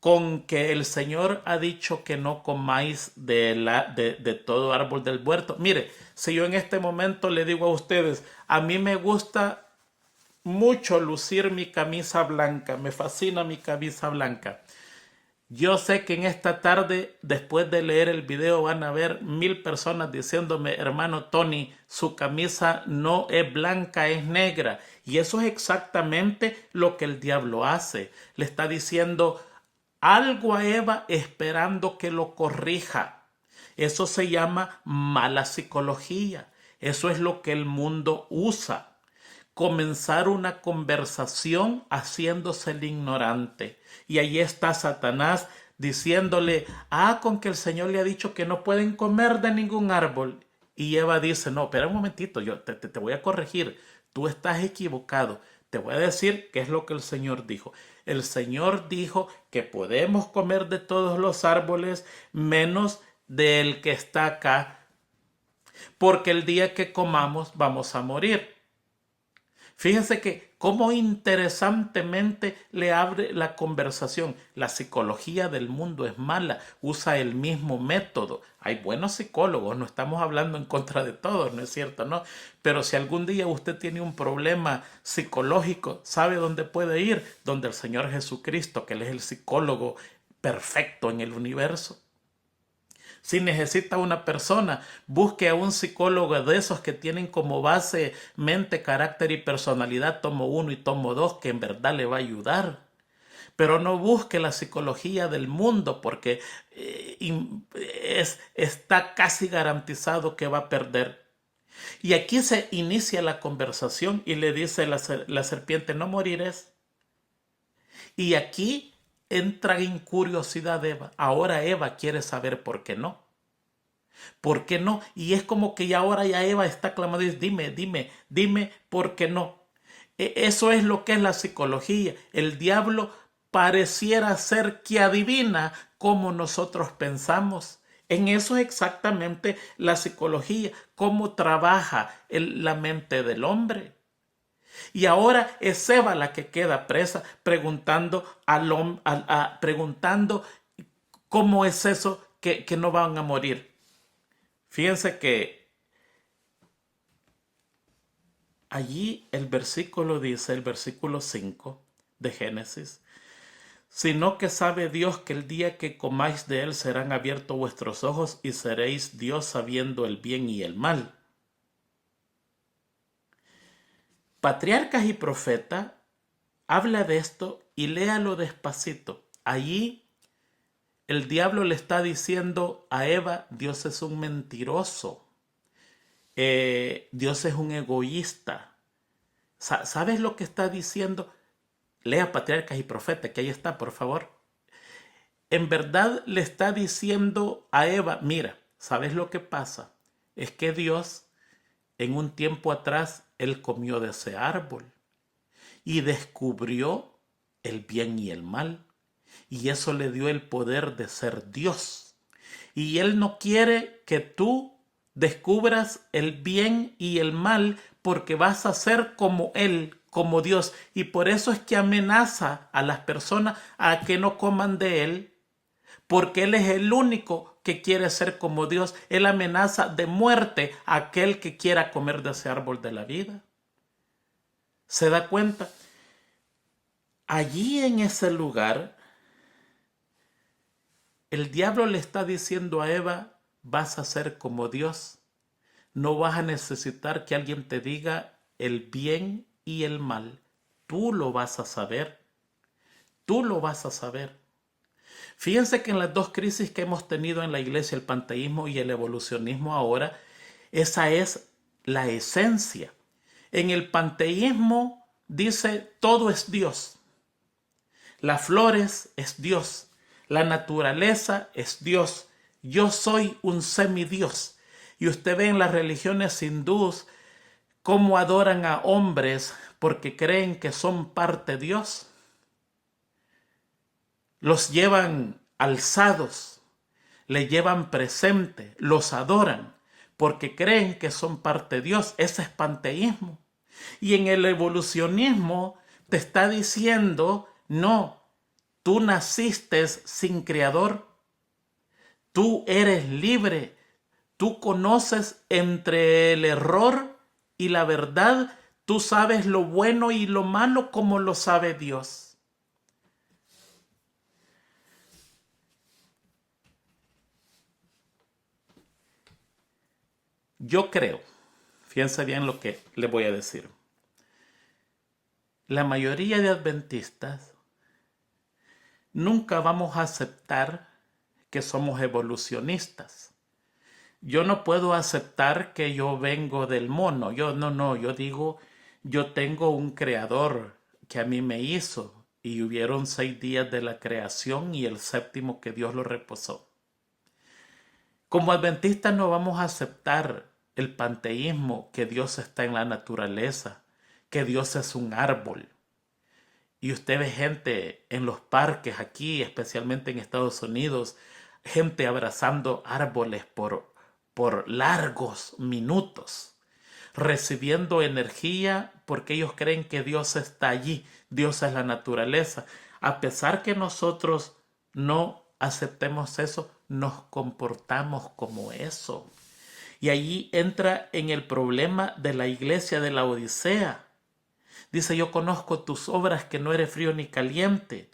Con que el Señor ha dicho que no comáis de todo árbol del huerto. Mire, si yo en este momento le digo a ustedes, a mí me gusta mucho lucir mi camisa blanca, me fascina mi camisa blanca. Yo sé que en esta tarde, después de leer el video, van a haber 1000 personas diciéndome, hermano Tony, su camisa no es blanca, es negra. Y eso es exactamente lo que el diablo hace. Le está diciendo algo a Eva esperando que lo corrija. Eso se llama mala psicología. Eso es lo que el mundo usa. Comenzar una conversación haciéndose el ignorante. Y ahí está Satanás diciéndole, con que el Señor le ha dicho que no pueden comer de ningún árbol. Y Eva dice, no, espera un momentito, yo te voy a corregir, tú estás equivocado. Te voy a decir qué es lo que el Señor dijo. El Señor dijo que podemos comer de todos los árboles menos del que está acá, porque el día que comamos vamos a morir. Fíjense que cómo interesantemente le abre la conversación. La psicología del mundo es mala, usa el mismo método. Hay buenos psicólogos, no estamos hablando en contra de todos, ¿no es cierto? ¿No? Pero si algún día usted tiene un problema psicológico, ¿sabe dónde puede ir? Donde el Señor Jesucristo, que Él es el psicólogo perfecto en el universo. Si necesita una persona, busque a un psicólogo de esos que tienen como base mente, carácter y personalidad, tomo 1 y tomo 2, que en verdad le va a ayudar. Pero no busque la psicología del mundo porque está casi garantizado que va a perder. Y aquí se inicia la conversación y le dice la serpiente, no morirás. Y aquí entra en curiosidad Eva. Ahora Eva quiere saber por qué no. ¿Por qué no? Y es como que ahora ya Eva está clamando y dice, dime por qué no. Eso es lo que es la psicología. El diablo pareciera ser que adivina cómo nosotros pensamos. En eso es exactamente la psicología, cómo trabaja la mente del hombre. Y ahora es Eva la que queda presa preguntando preguntando cómo es eso que no van a morir. Fíjense que allí el versículo dice, el versículo 5 de Génesis, sino que sabe Dios que el día que comáis de él serán abiertos vuestros ojos y seréis Dios sabiendo el bien y el mal. Patriarcas y Profeta habla de esto y léalo despacito. Allí el diablo le está diciendo a Eva, Dios es un mentiroso, Dios es un egoísta. ¿Sabes lo que está diciendo? Lea Patriarcas y Profetas, que ahí está, por favor. En verdad le está diciendo a Eva, mira, ¿sabes lo que pasa? Es que Dios, en un tiempo atrás, él comió de ese árbol y descubrió el bien y el mal. Y eso le dio el poder de ser Dios. Y él no quiere que tú descubras el bien y el mal porque vas a ser como él, como Dios. Y por eso es que amenaza a las personas a que no coman de él, porque él es el único que quiere ser como Dios. Él amenaza de muerte a aquel que quiera comer de ese árbol de la vida. ¿Se da cuenta? Allí en ese lugar, el diablo le está diciendo a Eva, vas a ser como Dios. No vas a necesitar que alguien te diga el bien y el mal. Tú lo vas a saber. Tú lo vas a saber. Fíjense que en las dos crisis que hemos tenido en la iglesia, el panteísmo y el evolucionismo ahora, esa es la esencia. En el panteísmo dice todo es Dios. Las flores es Dios. La naturaleza es Dios. Yo soy un semidios. Y usted ve en las religiones hindúes cómo adoran a hombres porque creen que son parte de Dios. Los llevan alzados, le llevan presente, los adoran porque creen que son parte de Dios. Ese es panteísmo. Y en el evolucionismo te está diciendo, no, tú naciste sin creador, tú eres libre, tú conoces entre el error y la verdad, tú sabes lo bueno y lo malo como lo sabe Dios. Yo creo, fíjense bien lo que le voy a decir. La mayoría de adventistas nunca vamos a aceptar que somos evolucionistas. Yo no puedo aceptar que yo vengo del mono. Yo digo, yo tengo un creador que a mí me hizo y hubieron 6 días de la creación y el séptimo que Dios lo reposó. Como adventistas no vamos a aceptar el panteísmo, que Dios está en la naturaleza, que Dios es un árbol. Y usted ve gente en los parques aquí, especialmente en Estados Unidos, gente abrazando árboles por largos minutos, recibiendo energía porque ellos creen que Dios está allí, Dios es la naturaleza. A pesar que nosotros no aceptemos eso, nos comportamos como eso. Y allí entra en el problema de la iglesia de la Odisea. Dice, yo conozco tus obras, que no eres frío ni caliente,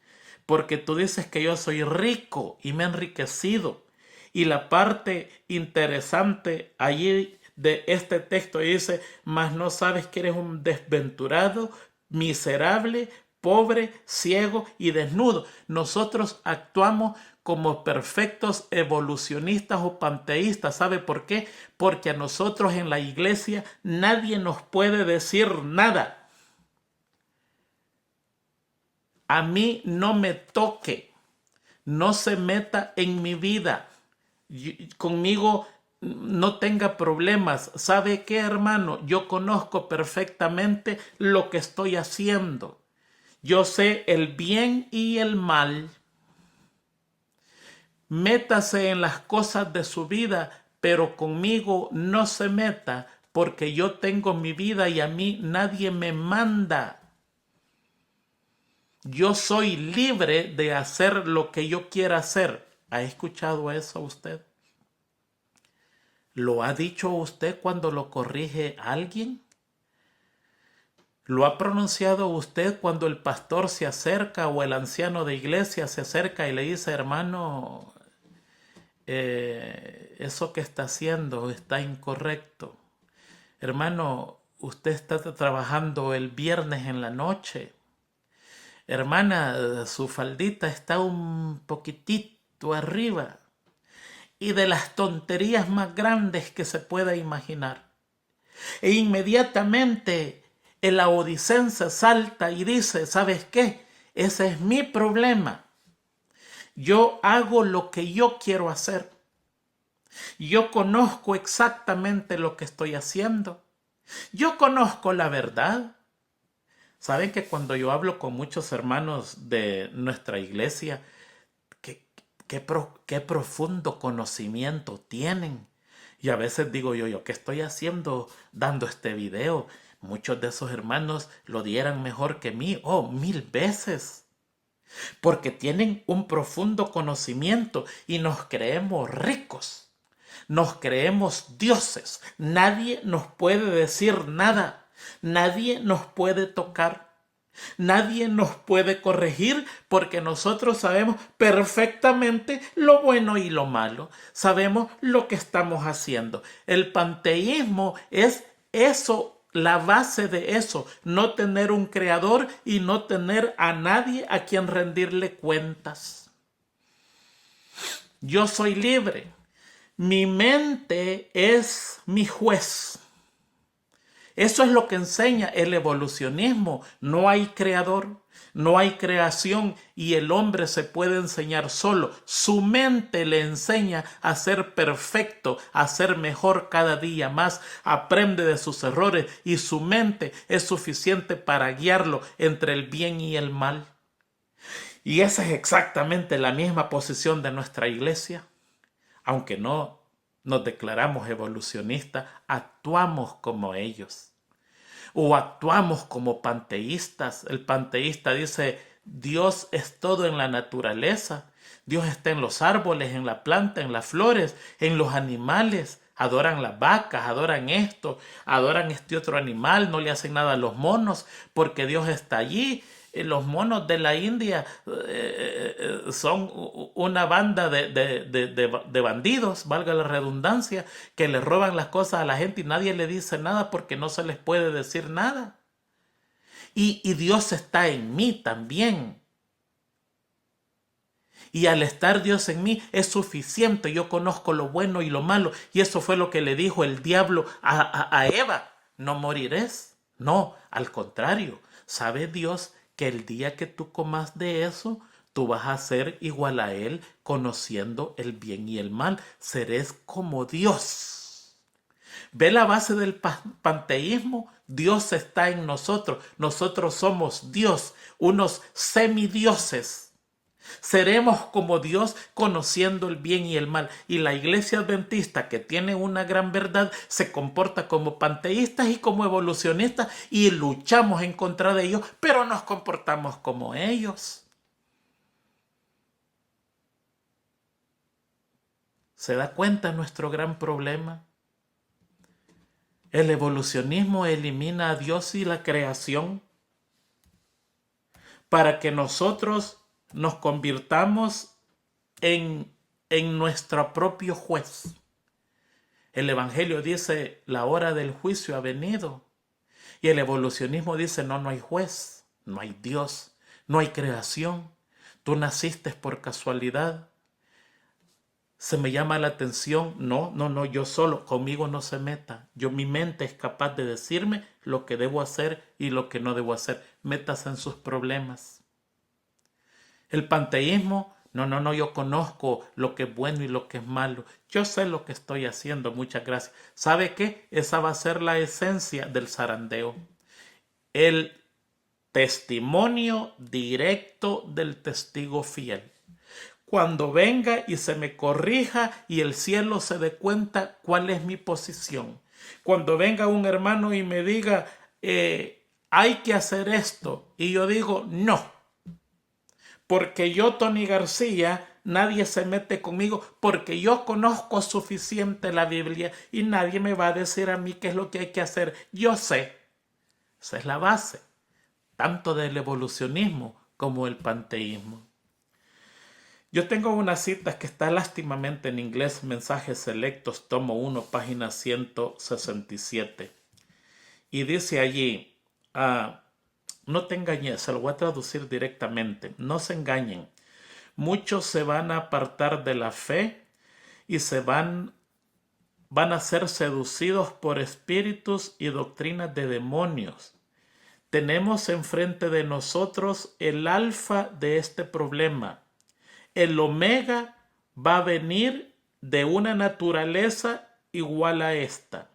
porque tú dices que yo soy rico y me he enriquecido. Y la parte interesante allí de este texto dice, mas no sabes que eres un desventurado, miserable, pobre, ciego y desnudo. Nosotros actuamos como perfectos evolucionistas o panteístas. ¿Sabe por qué? Porque a nosotros en la iglesia nadie nos puede decir nada. A mí no me toque, no se meta en mi vida, conmigo no tenga problemas. ¿Sabe qué, hermano? Yo conozco perfectamente lo que estoy haciendo. Yo sé el bien y el mal. Métase en las cosas de su vida, pero conmigo no se meta, porque yo tengo mi vida y a mí nadie me manda. Yo soy libre de hacer lo que yo quiera hacer. ¿Ha escuchado eso usted? ¿Lo ha dicho usted cuando lo corrige alguien? ¿Lo ha pronunciado usted cuando el pastor se acerca o el anciano de iglesia se acerca y le dice, hermano, eso que está haciendo está incorrecto? Hermano, usted está trabajando el viernes en la noche. Hermana, su faldita está un poquitito tú arriba, y de las tonterías más grandes que se pueda imaginar. E inmediatamente el laodicense salta y dice, ¿sabes qué? Ese es mi problema. Yo hago lo que yo quiero hacer. Yo conozco exactamente lo que estoy haciendo. Yo conozco la verdad. Saben que cuando yo hablo con muchos hermanos de nuestra iglesia, qué profundo conocimiento tienen. Y a veces digo yo, ¿qué estoy haciendo dando este video? Muchos de esos hermanos lo dieran mejor que mí, 1000 veces. Porque tienen un profundo conocimiento y nos creemos ricos. Nos creemos dioses. Nadie nos puede decir nada. Nadie nos puede tocar. Nadie nos puede corregir porque nosotros sabemos perfectamente lo bueno y lo malo. Sabemos lo que estamos haciendo. El panteísmo es eso, la base de eso. No tener un creador y no tener a nadie a quien rendirle cuentas. Yo soy libre. Mi mente es mi juez. Eso es lo que enseña el evolucionismo. No hay creador, no hay creación y el hombre se puede enseñar solo. Su mente le enseña a ser perfecto, a ser mejor cada día más. Aprende de sus errores y su mente es suficiente para guiarlo entre el bien y el mal. Y esa es exactamente la misma posición de nuestra iglesia. Aunque no nos declaramos evolucionistas, actuamos como ellos. O actuamos como panteístas. El panteísta dice, Dios es todo en la naturaleza. Dios está en los árboles, en la planta, en las flores, en los animales. Adoran las vacas, adoran esto, adoran este otro animal, no le hacen nada a los monos porque Dios está allí. Los monos de la India son una banda de bandidos, valga la redundancia, que le roban las cosas a la gente y nadie le dice nada porque no se les puede decir nada. Y Dios está en mí también. Y al estar Dios en mí es suficiente. Yo conozco lo bueno y lo malo. Y eso fue lo que le dijo el diablo a Eva. No morirás. No, al contrario. ¿Sabe Dios que el día que tú comas de eso, tú vas a ser igual a Él, conociendo el bien y el mal? Serás como Dios. ¿Ve la base del panteísmo? Dios está en nosotros. Nosotros somos Dios, unos semidioses. Seremos como Dios conociendo el bien y el mal. Y la iglesia adventista, que tiene una gran verdad, se comporta como panteístas y como evolucionistas y luchamos en contra de ellos, pero nos comportamos como ellos. ¿Se da cuenta nuestro gran problema? El evolucionismo elimina a Dios y la creación para que nosotros nos convirtamos en nuestro propio juez. El Evangelio dice, la hora del juicio ha venido. Y el evolucionismo dice, no hay juez, no hay Dios, no hay creación. Tú naciste por casualidad. Se me llama la atención, no, yo solo, conmigo no se meta. Mi mente es capaz de decirme lo que debo hacer y lo que no debo hacer. Métase en sus problemas. El panteísmo, no, yo conozco lo que es bueno y lo que es malo. Yo sé lo que estoy haciendo, muchas gracias. ¿Sabe qué? Esa va a ser la esencia del zarandeo. El testimonio directo del testigo fiel. Cuando venga y se me corrija y el cielo se dé cuenta cuál es mi posición. Cuando venga un hermano y me diga, hay que hacer esto, y yo digo, no. Porque yo, Tony García, nadie se mete conmigo porque yo conozco suficiente la Biblia y nadie me va a decir a mí qué es lo que hay que hacer. Yo sé. Esa es la base, tanto del evolucionismo como del panteísmo. Yo tengo una cita que está lástimamente en inglés, Mensajes Selectos, tomo 1, página 167. Y dice allí, no te engañes, se lo voy a traducir directamente, no se engañen. muchos se van a apartar de la fe y van a ser seducidos por espíritus y doctrinas de demonios. Tenemos enfrente de nosotros el alfa de este problema. El omega va a venir de una naturaleza igual a esta.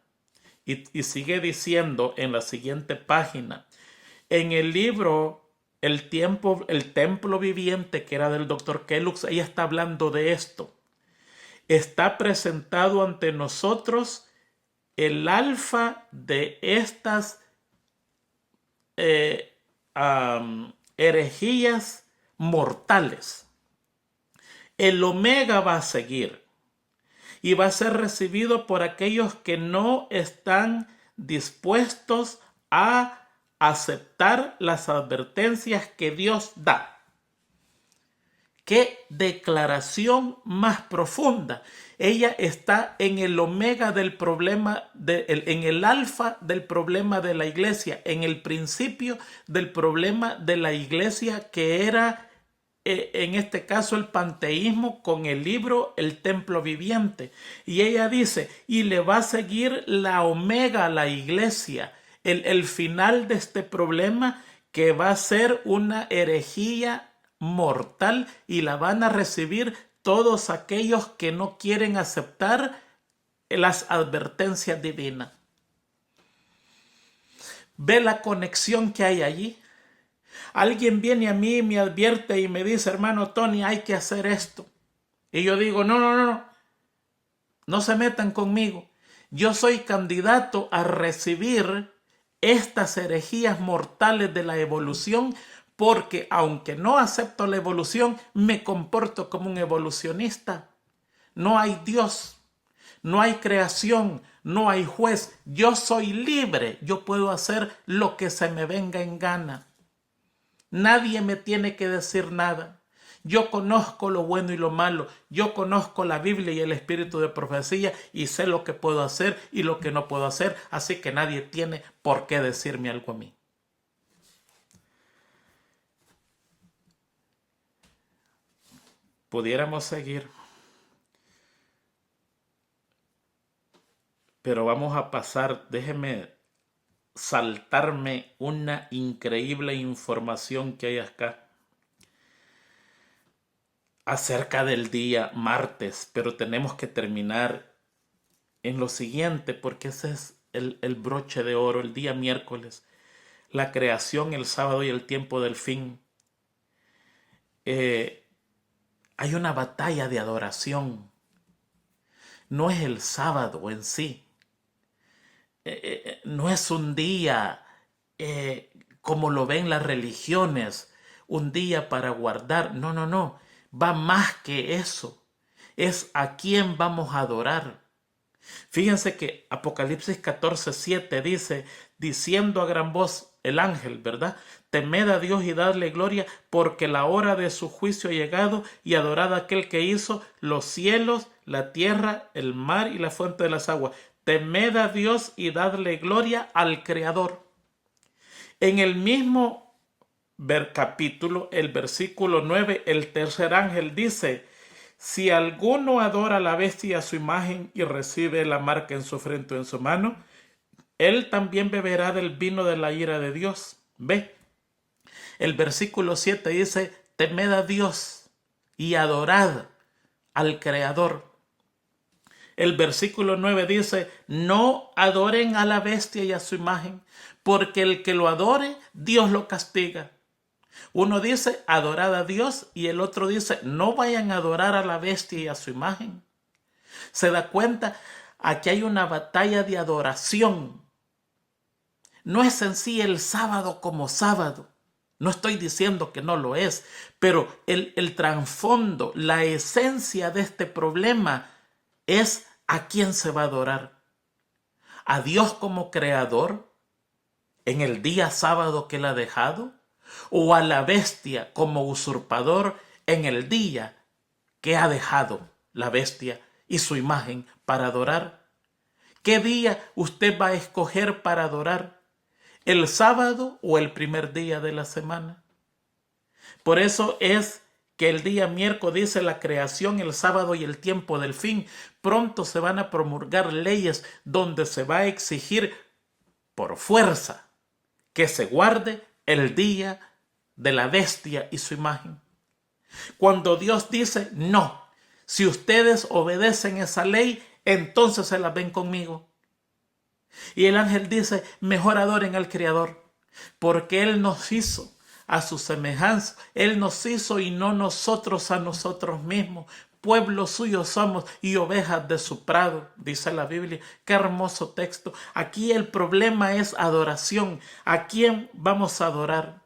Y sigue diciendo en la siguiente página, en el libro el Templo Viviente, que era del Dr. Kellogg, ella está hablando de esto. Está presentado ante nosotros el alfa de estas herejías mortales. El omega va a seguir y va a ser recibido por aquellos que no están dispuestos a aceptar las advertencias que Dios da. ¡Qué declaración más profunda! Ella está en el omega del problema, en el alfa del problema de la iglesia, en el principio del problema de la iglesia, que era en este caso el panteísmo, con el libro El Templo Viviente. Y ella dice, y le va a seguir la omega a la iglesia, el final de este problema, que va a ser una herejía mortal, y la van a recibir todos aquellos que no quieren aceptar las advertencias divinas. ¿Ve la conexión que hay allí? Alguien viene a mí y me advierte y me dice, hermano Tony, hay que hacer esto. Y yo digo, no se metan conmigo. Yo soy candidato a recibir estas herejías mortales de la evolución, porque aunque no acepto la evolución, me comporto como un evolucionista. No hay Dios, no hay creación, no hay juez. Yo soy libre, yo puedo hacer lo que se me venga en gana. Nadie me tiene que decir nada. Yo conozco lo bueno y lo malo. Yo conozco la Biblia y el espíritu de profecía y sé lo que puedo hacer y lo que no puedo hacer. Así que nadie tiene por qué decirme algo a mí. Pudiéramos seguir, pero vamos a pasar, déjeme saltarme una increíble información que hay acá acerca del día martes, pero tenemos que terminar en lo siguiente, porque ese es el broche de oro, el día miércoles, la creación, el sábado y el tiempo del fin. Hay una batalla de adoración. No es el sábado en sí. No es un día como lo ven las religiones, un día para guardar. No. Va más que eso. Es a quién vamos a adorar. Fíjense que Apocalipsis 14:7 dice, diciendo a gran voz el ángel, ¿verdad? Temed a Dios y dadle gloria, porque la hora de su juicio ha llegado, y adorad a aquel que hizo los cielos, la tierra, el mar y la fuente de las aguas. Temed a Dios y dadle gloria al Creador. En el mismo capítulo, el versículo 9, el tercer ángel dice, si alguno adora a la bestia y a su imagen y recibe la marca en su frente o en su mano, él también beberá del vino de la ira de Dios. Ve, el versículo 7 dice, temed a Dios y adorad al Creador. El versículo 9 dice, no adoren a la bestia y a su imagen, porque el que lo adore, Dios lo castiga. Uno dice, adorad a Dios, y el otro dice, no vayan a adorar a la bestia y a su imagen. Se da cuenta, aquí hay una batalla de adoración. No es en sí el sábado como sábado. No estoy diciendo que no lo es, pero el trasfondo, la esencia de este problema es a quién se va a adorar. ¿A Dios como creador en el día sábado que él ha dejado? ¿O a la bestia como usurpador en el día que ha dejado la bestia y su imagen para adorar? ¿Qué día usted va a escoger para adorar? ¿El sábado o el primer día de la semana? Por eso es que el día miércoles dice la creación, el sábado y el tiempo del fin. Pronto se van a promulgar leyes donde se va a exigir por fuerza que se guarde el día de la bestia y su imagen. Cuando Dios dice no, si ustedes obedecen esa ley, entonces se la ven conmigo. Y el ángel dice, mejor adoren al Creador, porque Él nos hizo a su semejanza. Él nos hizo y no nosotros a nosotros mismos. Pueblo suyo somos y ovejas de su prado, dice la Biblia. Qué hermoso texto. Aquí el problema es adoración. ¿A quién vamos a adorar?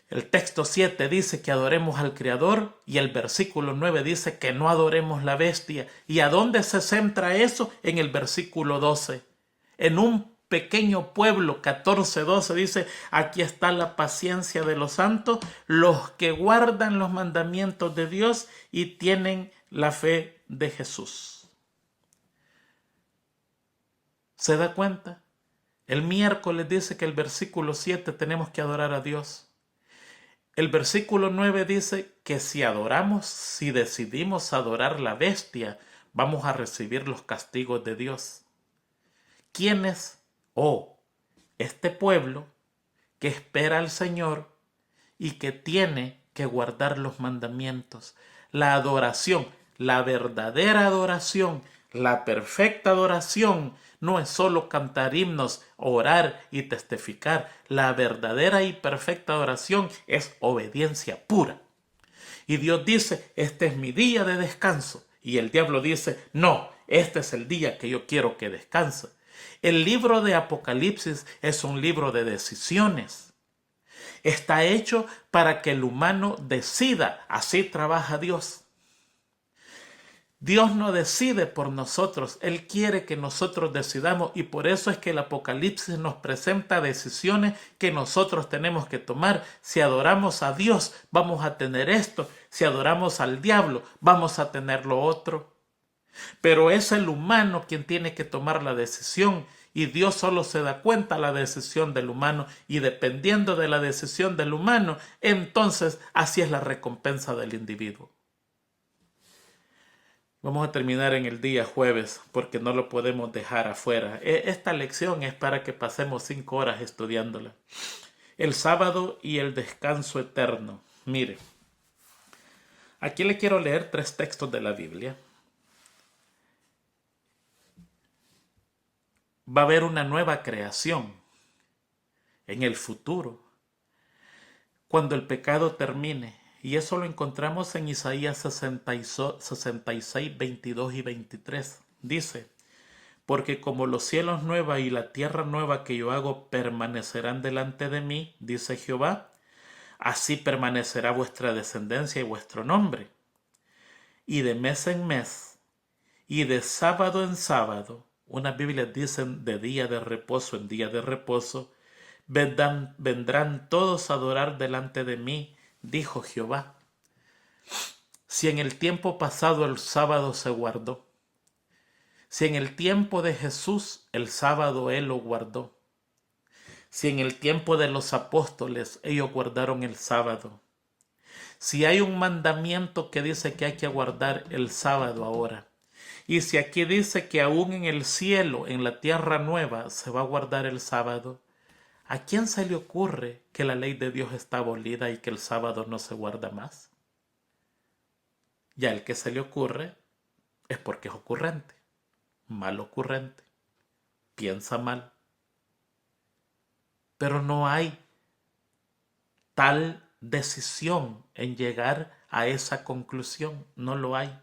El texto 7 dice que adoremos al Creador y el versículo 9 dice que no adoremos la bestia. ¿Y a dónde se centra eso? En el versículo 12. En un pequeño pueblo, 14:12 dice, aquí está la paciencia de los santos, los que guardan los mandamientos de Dios y tienen la fe de Jesús. ¿Se da cuenta? El miércoles dice que el versículo 7 tenemos que adorar a Dios. El versículo 9 dice que si adoramos, si decidimos adorar la bestia, vamos a recibir los castigos de Dios. ¿Quiénes? Este pueblo que espera al Señor y que tiene que guardar los mandamientos. La adoración, la verdadera adoración, la perfecta adoración no es solo cantar himnos, orar y testificar. La verdadera y perfecta adoración es obediencia pura. Y Dios dice, este es mi día de descanso. Y el diablo dice, no, este es el día que yo quiero que descanse. El libro de Apocalipsis es un libro de decisiones. Está hecho para que el humano decida. Así trabaja Dios. Dios no decide por nosotros. Él quiere que nosotros decidamos y por eso es que el Apocalipsis nos presenta decisiones que nosotros tenemos que tomar. Si adoramos a Dios, vamos a tener esto. Si adoramos al diablo, vamos a tener lo otro. Pero es el humano quien tiene que tomar la decisión y Dios solo se da cuenta de la decisión del humano y dependiendo de la decisión del humano, entonces así es la recompensa del individuo. Vamos a terminar en el día jueves porque no lo podemos dejar afuera. Esta lección es para que pasemos 5 horas estudiándola. El sábado y el descanso eterno. Mire, aquí le quiero leer 3 textos de la Biblia. Va a haber una nueva creación en el futuro, cuando el pecado termine. Y eso lo encontramos en Isaías 66, 22 y 23. Dice, porque como los cielos nuevos y la tierra nueva que yo hago permanecerán delante de mí, dice Jehová, así permanecerá vuestra descendencia y vuestro nombre. Y de mes en mes, y de sábado en sábado, unas Biblias dicen de día de reposo en día de reposo, vendrán todos a adorar delante de mí, dijo Jehová. Si en el tiempo pasado el sábado se guardó, si en el tiempo de Jesús el sábado Él lo guardó, si en el tiempo de los apóstoles ellos guardaron el sábado, si hay un mandamiento que dice que hay que guardar el sábado ahora, y si aquí dice que aún en el cielo, en la tierra nueva, se va a guardar el sábado, ¿a quién se le ocurre que la ley de Dios está abolida y que el sábado no se guarda más? Ya el que se le ocurre es porque es ocurrente, mal ocurrente, piensa mal. Pero no hay tal decisión en llegar a esa conclusión, no lo hay.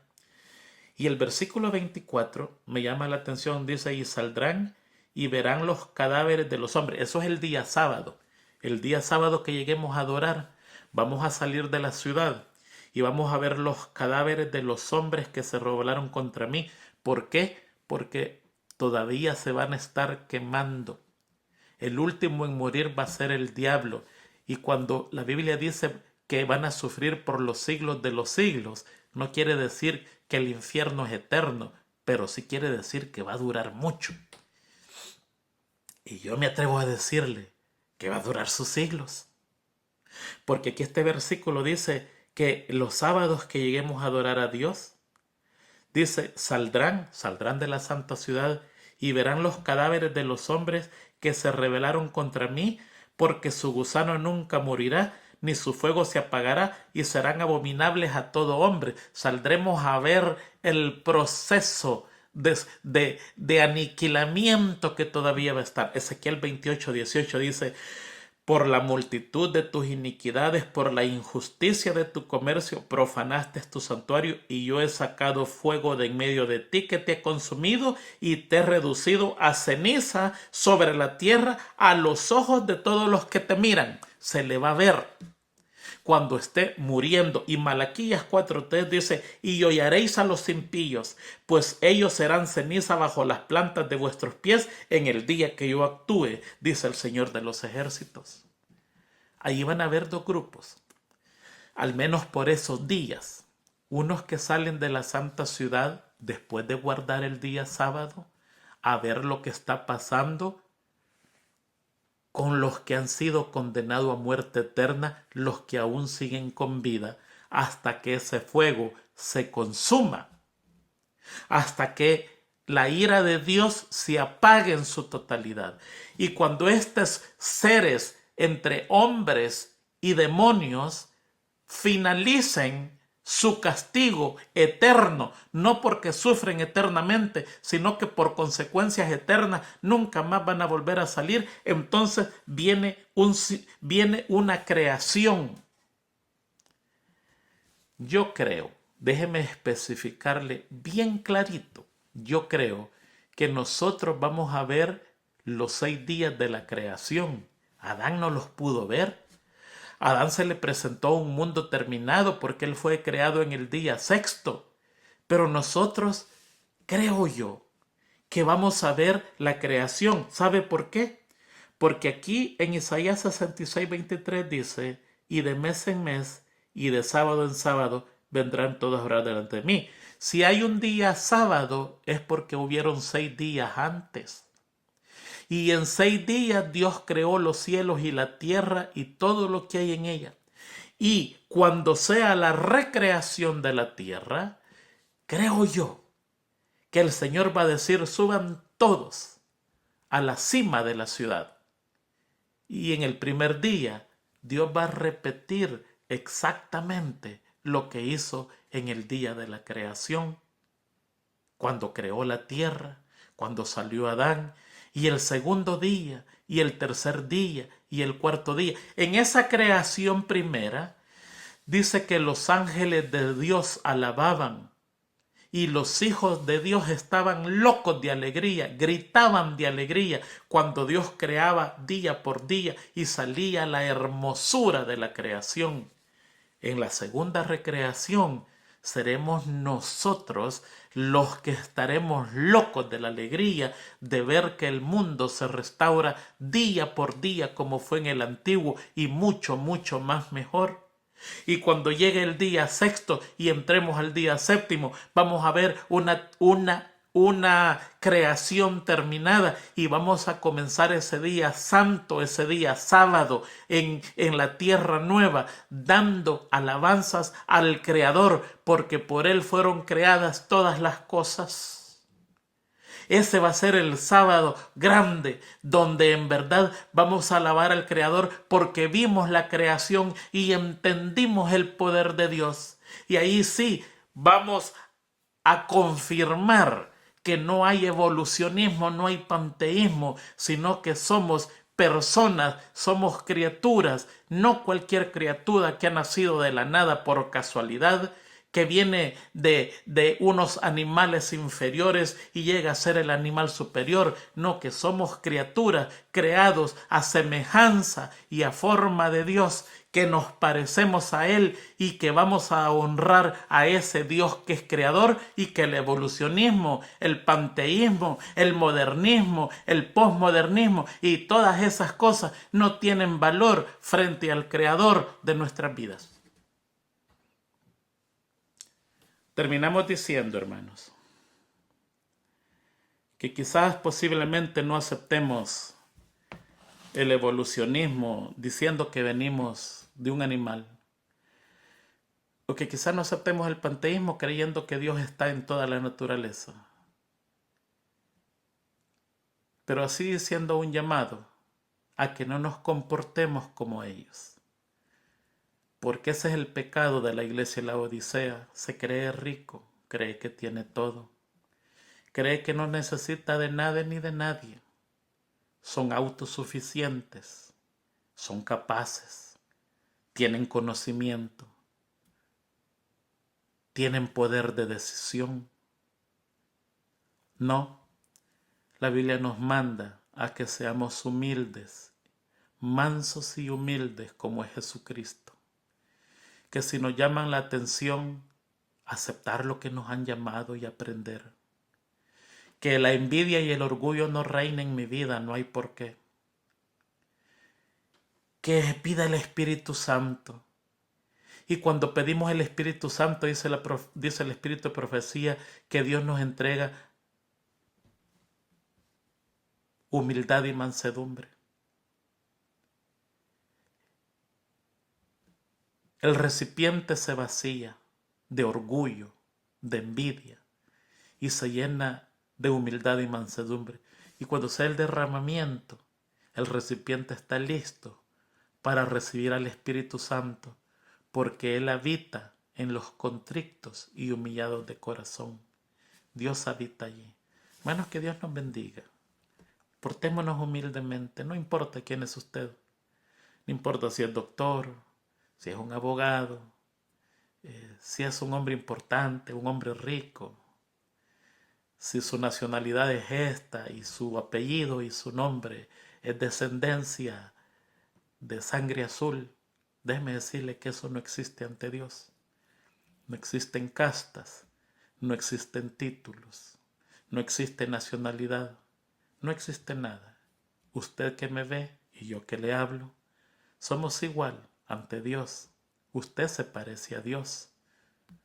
Y el versículo 24 me llama la atención, dice, y saldrán y verán los cadáveres de los hombres. Eso es el día sábado. El día sábado que lleguemos a adorar, vamos a salir de la ciudad y vamos a ver los cadáveres de los hombres que se rebelaron contra mí. ¿Por qué? Porque todavía se van a estar quemando. El último en morir va a ser el diablo. Y cuando la Biblia dice que van a sufrir por los siglos de los siglos, no quiere decir que el infierno es eterno, pero sí quiere decir que va a durar mucho. Y yo me atrevo a decirle que va a durar sus siglos. Porque aquí este versículo dice que los sábados que lleguemos a adorar a Dios, dice, saldrán de la santa ciudad y verán los cadáveres de los hombres que se rebelaron contra mí, porque su gusano nunca morirá, ni su fuego se apagará, y serán abominables a todo hombre. Saldremos a ver el proceso de aniquilamiento que todavía va a estar. Ezequiel 28:18 dice, por la multitud de tus iniquidades, por la injusticia de tu comercio, profanaste tu santuario, y yo he sacado fuego de en medio de ti que te he consumido y te he reducido a ceniza sobre la tierra a los ojos de todos los que te miran. Se le va a ver cuando esté muriendo. Y Malaquías 4:3 dice, y hollaréis a los impíos, pues ellos serán ceniza bajo las plantas de vuestros pies en el día que yo actúe, dice el Señor de los ejércitos. Ahí van a haber dos grupos, al menos por esos días. Unos que salen de la santa ciudad después de guardar el día sábado a ver lo que está pasando con los que han sido condenados a muerte eterna, los que aún siguen con vida, hasta que ese fuego se consuma, hasta que la ira de Dios se apague en su totalidad. Y cuando estos seres entre hombres y demonios finalicen su castigo eterno, no porque sufren eternamente, sino que por consecuencias eternas nunca más van a volver a salir, entonces viene una creación. Yo creo, déjeme especificarle bien clarito, yo creo que nosotros vamos a ver los 6 días de la creación. Adán no los pudo ver. A Adán se le presentó un mundo terminado porque él fue creado en el día sexto. Pero nosotros, creo yo, que vamos a ver la creación. ¿Sabe por qué? Porque aquí en Isaías 66:23 dice, y de mes en mes y de sábado en sábado vendrán todos a orar delante de mí. Si hay un día sábado es porque hubieron 6 días antes. Y en 6 días Dios creó los cielos y la tierra y todo lo que hay en ella. Y cuando sea la recreación de la tierra, creo yo que el Señor va a decir, suban todos a la cima de la ciudad. Y en el primer día, Dios va a repetir exactamente lo que hizo en el día de la creación, cuando creó la tierra, cuando salió Adán, y el segundo día, y el tercer día, y el cuarto día. En esa creación primera, dice que los ángeles de Dios alababan, y los hijos de Dios estaban locos de alegría, gritaban de alegría cuando Dios creaba día por día y salía la hermosura de la creación. En la segunda recreación seremos nosotros los que estaremos locos de la alegría de ver que el mundo se restaura día por día como fue en el antiguo y mucho, mucho más mejor. Y cuando llegue el día sexto y entremos al día séptimo, vamos a ver una creación terminada y vamos a comenzar ese día santo, ese día sábado en la tierra nueva, dando alabanzas al Creador, porque por Él fueron creadas todas las cosas. Ese va a ser el sábado grande, donde en verdad vamos a alabar al Creador porque vimos la creación y entendimos el poder de Dios. Y ahí sí vamos a confirmar que no hay evolucionismo, no hay panteísmo, sino que somos personas, somos criaturas, no cualquier criatura que ha nacido de la nada por casualidad, que viene de unos animales inferiores y llega a ser el animal superior. No, que somos criaturas creados a semejanza y a forma de Dios, que nos parecemos a Él y que vamos a honrar a ese Dios que es creador, y que el evolucionismo, el panteísmo, el modernismo, el posmodernismo y todas esas cosas no tienen valor frente al creador de nuestras vidas. Terminamos diciendo, hermanos, que quizás posiblemente no aceptemos el evolucionismo diciendo que venimos de un animal. O que quizás no aceptemos el panteísmo creyendo que Dios está en toda la naturaleza. Pero así siendo un llamado a que no nos comportemos como ellos. Porque ese es el pecado de la iglesia de la Odisea. Se cree rico, cree que tiene todo. Cree que no necesita de nada ni de nadie. Son autosuficientes, son capaces, tienen conocimiento, tienen poder de decisión. No, la Biblia nos manda a que seamos humildes, mansos y humildes como es Jesucristo. Que si nos llaman la atención, aceptar lo que nos han llamado y aprender. Que la envidia y el orgullo no reinen en mi vida, no hay por qué. Que pida el Espíritu Santo. Y cuando pedimos el Espíritu Santo, dice el Espíritu de Profecía, que Dios nos entrega humildad y mansedumbre. El recipiente se vacía de orgullo, de envidia, y se llena de humildad y mansedumbre. Y cuando sea el derramamiento, el recipiente está listo para recibir al Espíritu Santo, porque Él habita en los contrictos y humillados de corazón. Dios habita allí. Hermanos, que Dios nos bendiga. Portémonos humildemente, no importa quién es usted, no importa si es doctor, si es un abogado, si es un hombre importante, un hombre rico, si su nacionalidad es esta y su apellido y su nombre es descendencia de sangre azul. Déjeme decirle que eso no existe ante Dios. No existen castas, no existen títulos, no existe nacionalidad, no existe nada. Usted que me ve y yo que le hablo, somos igual ante Dios. Usted se parece a Dios,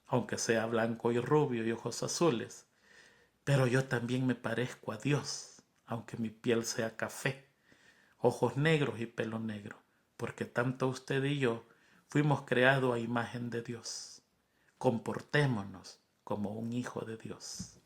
aunque sea blanco y rubio y ojos azules. Pero yo también me parezco a Dios, aunque mi piel sea café, ojos negros y pelo negro, porque tanto usted y yo fuimos creados a imagen de Dios. Comportémonos como un hijo de Dios.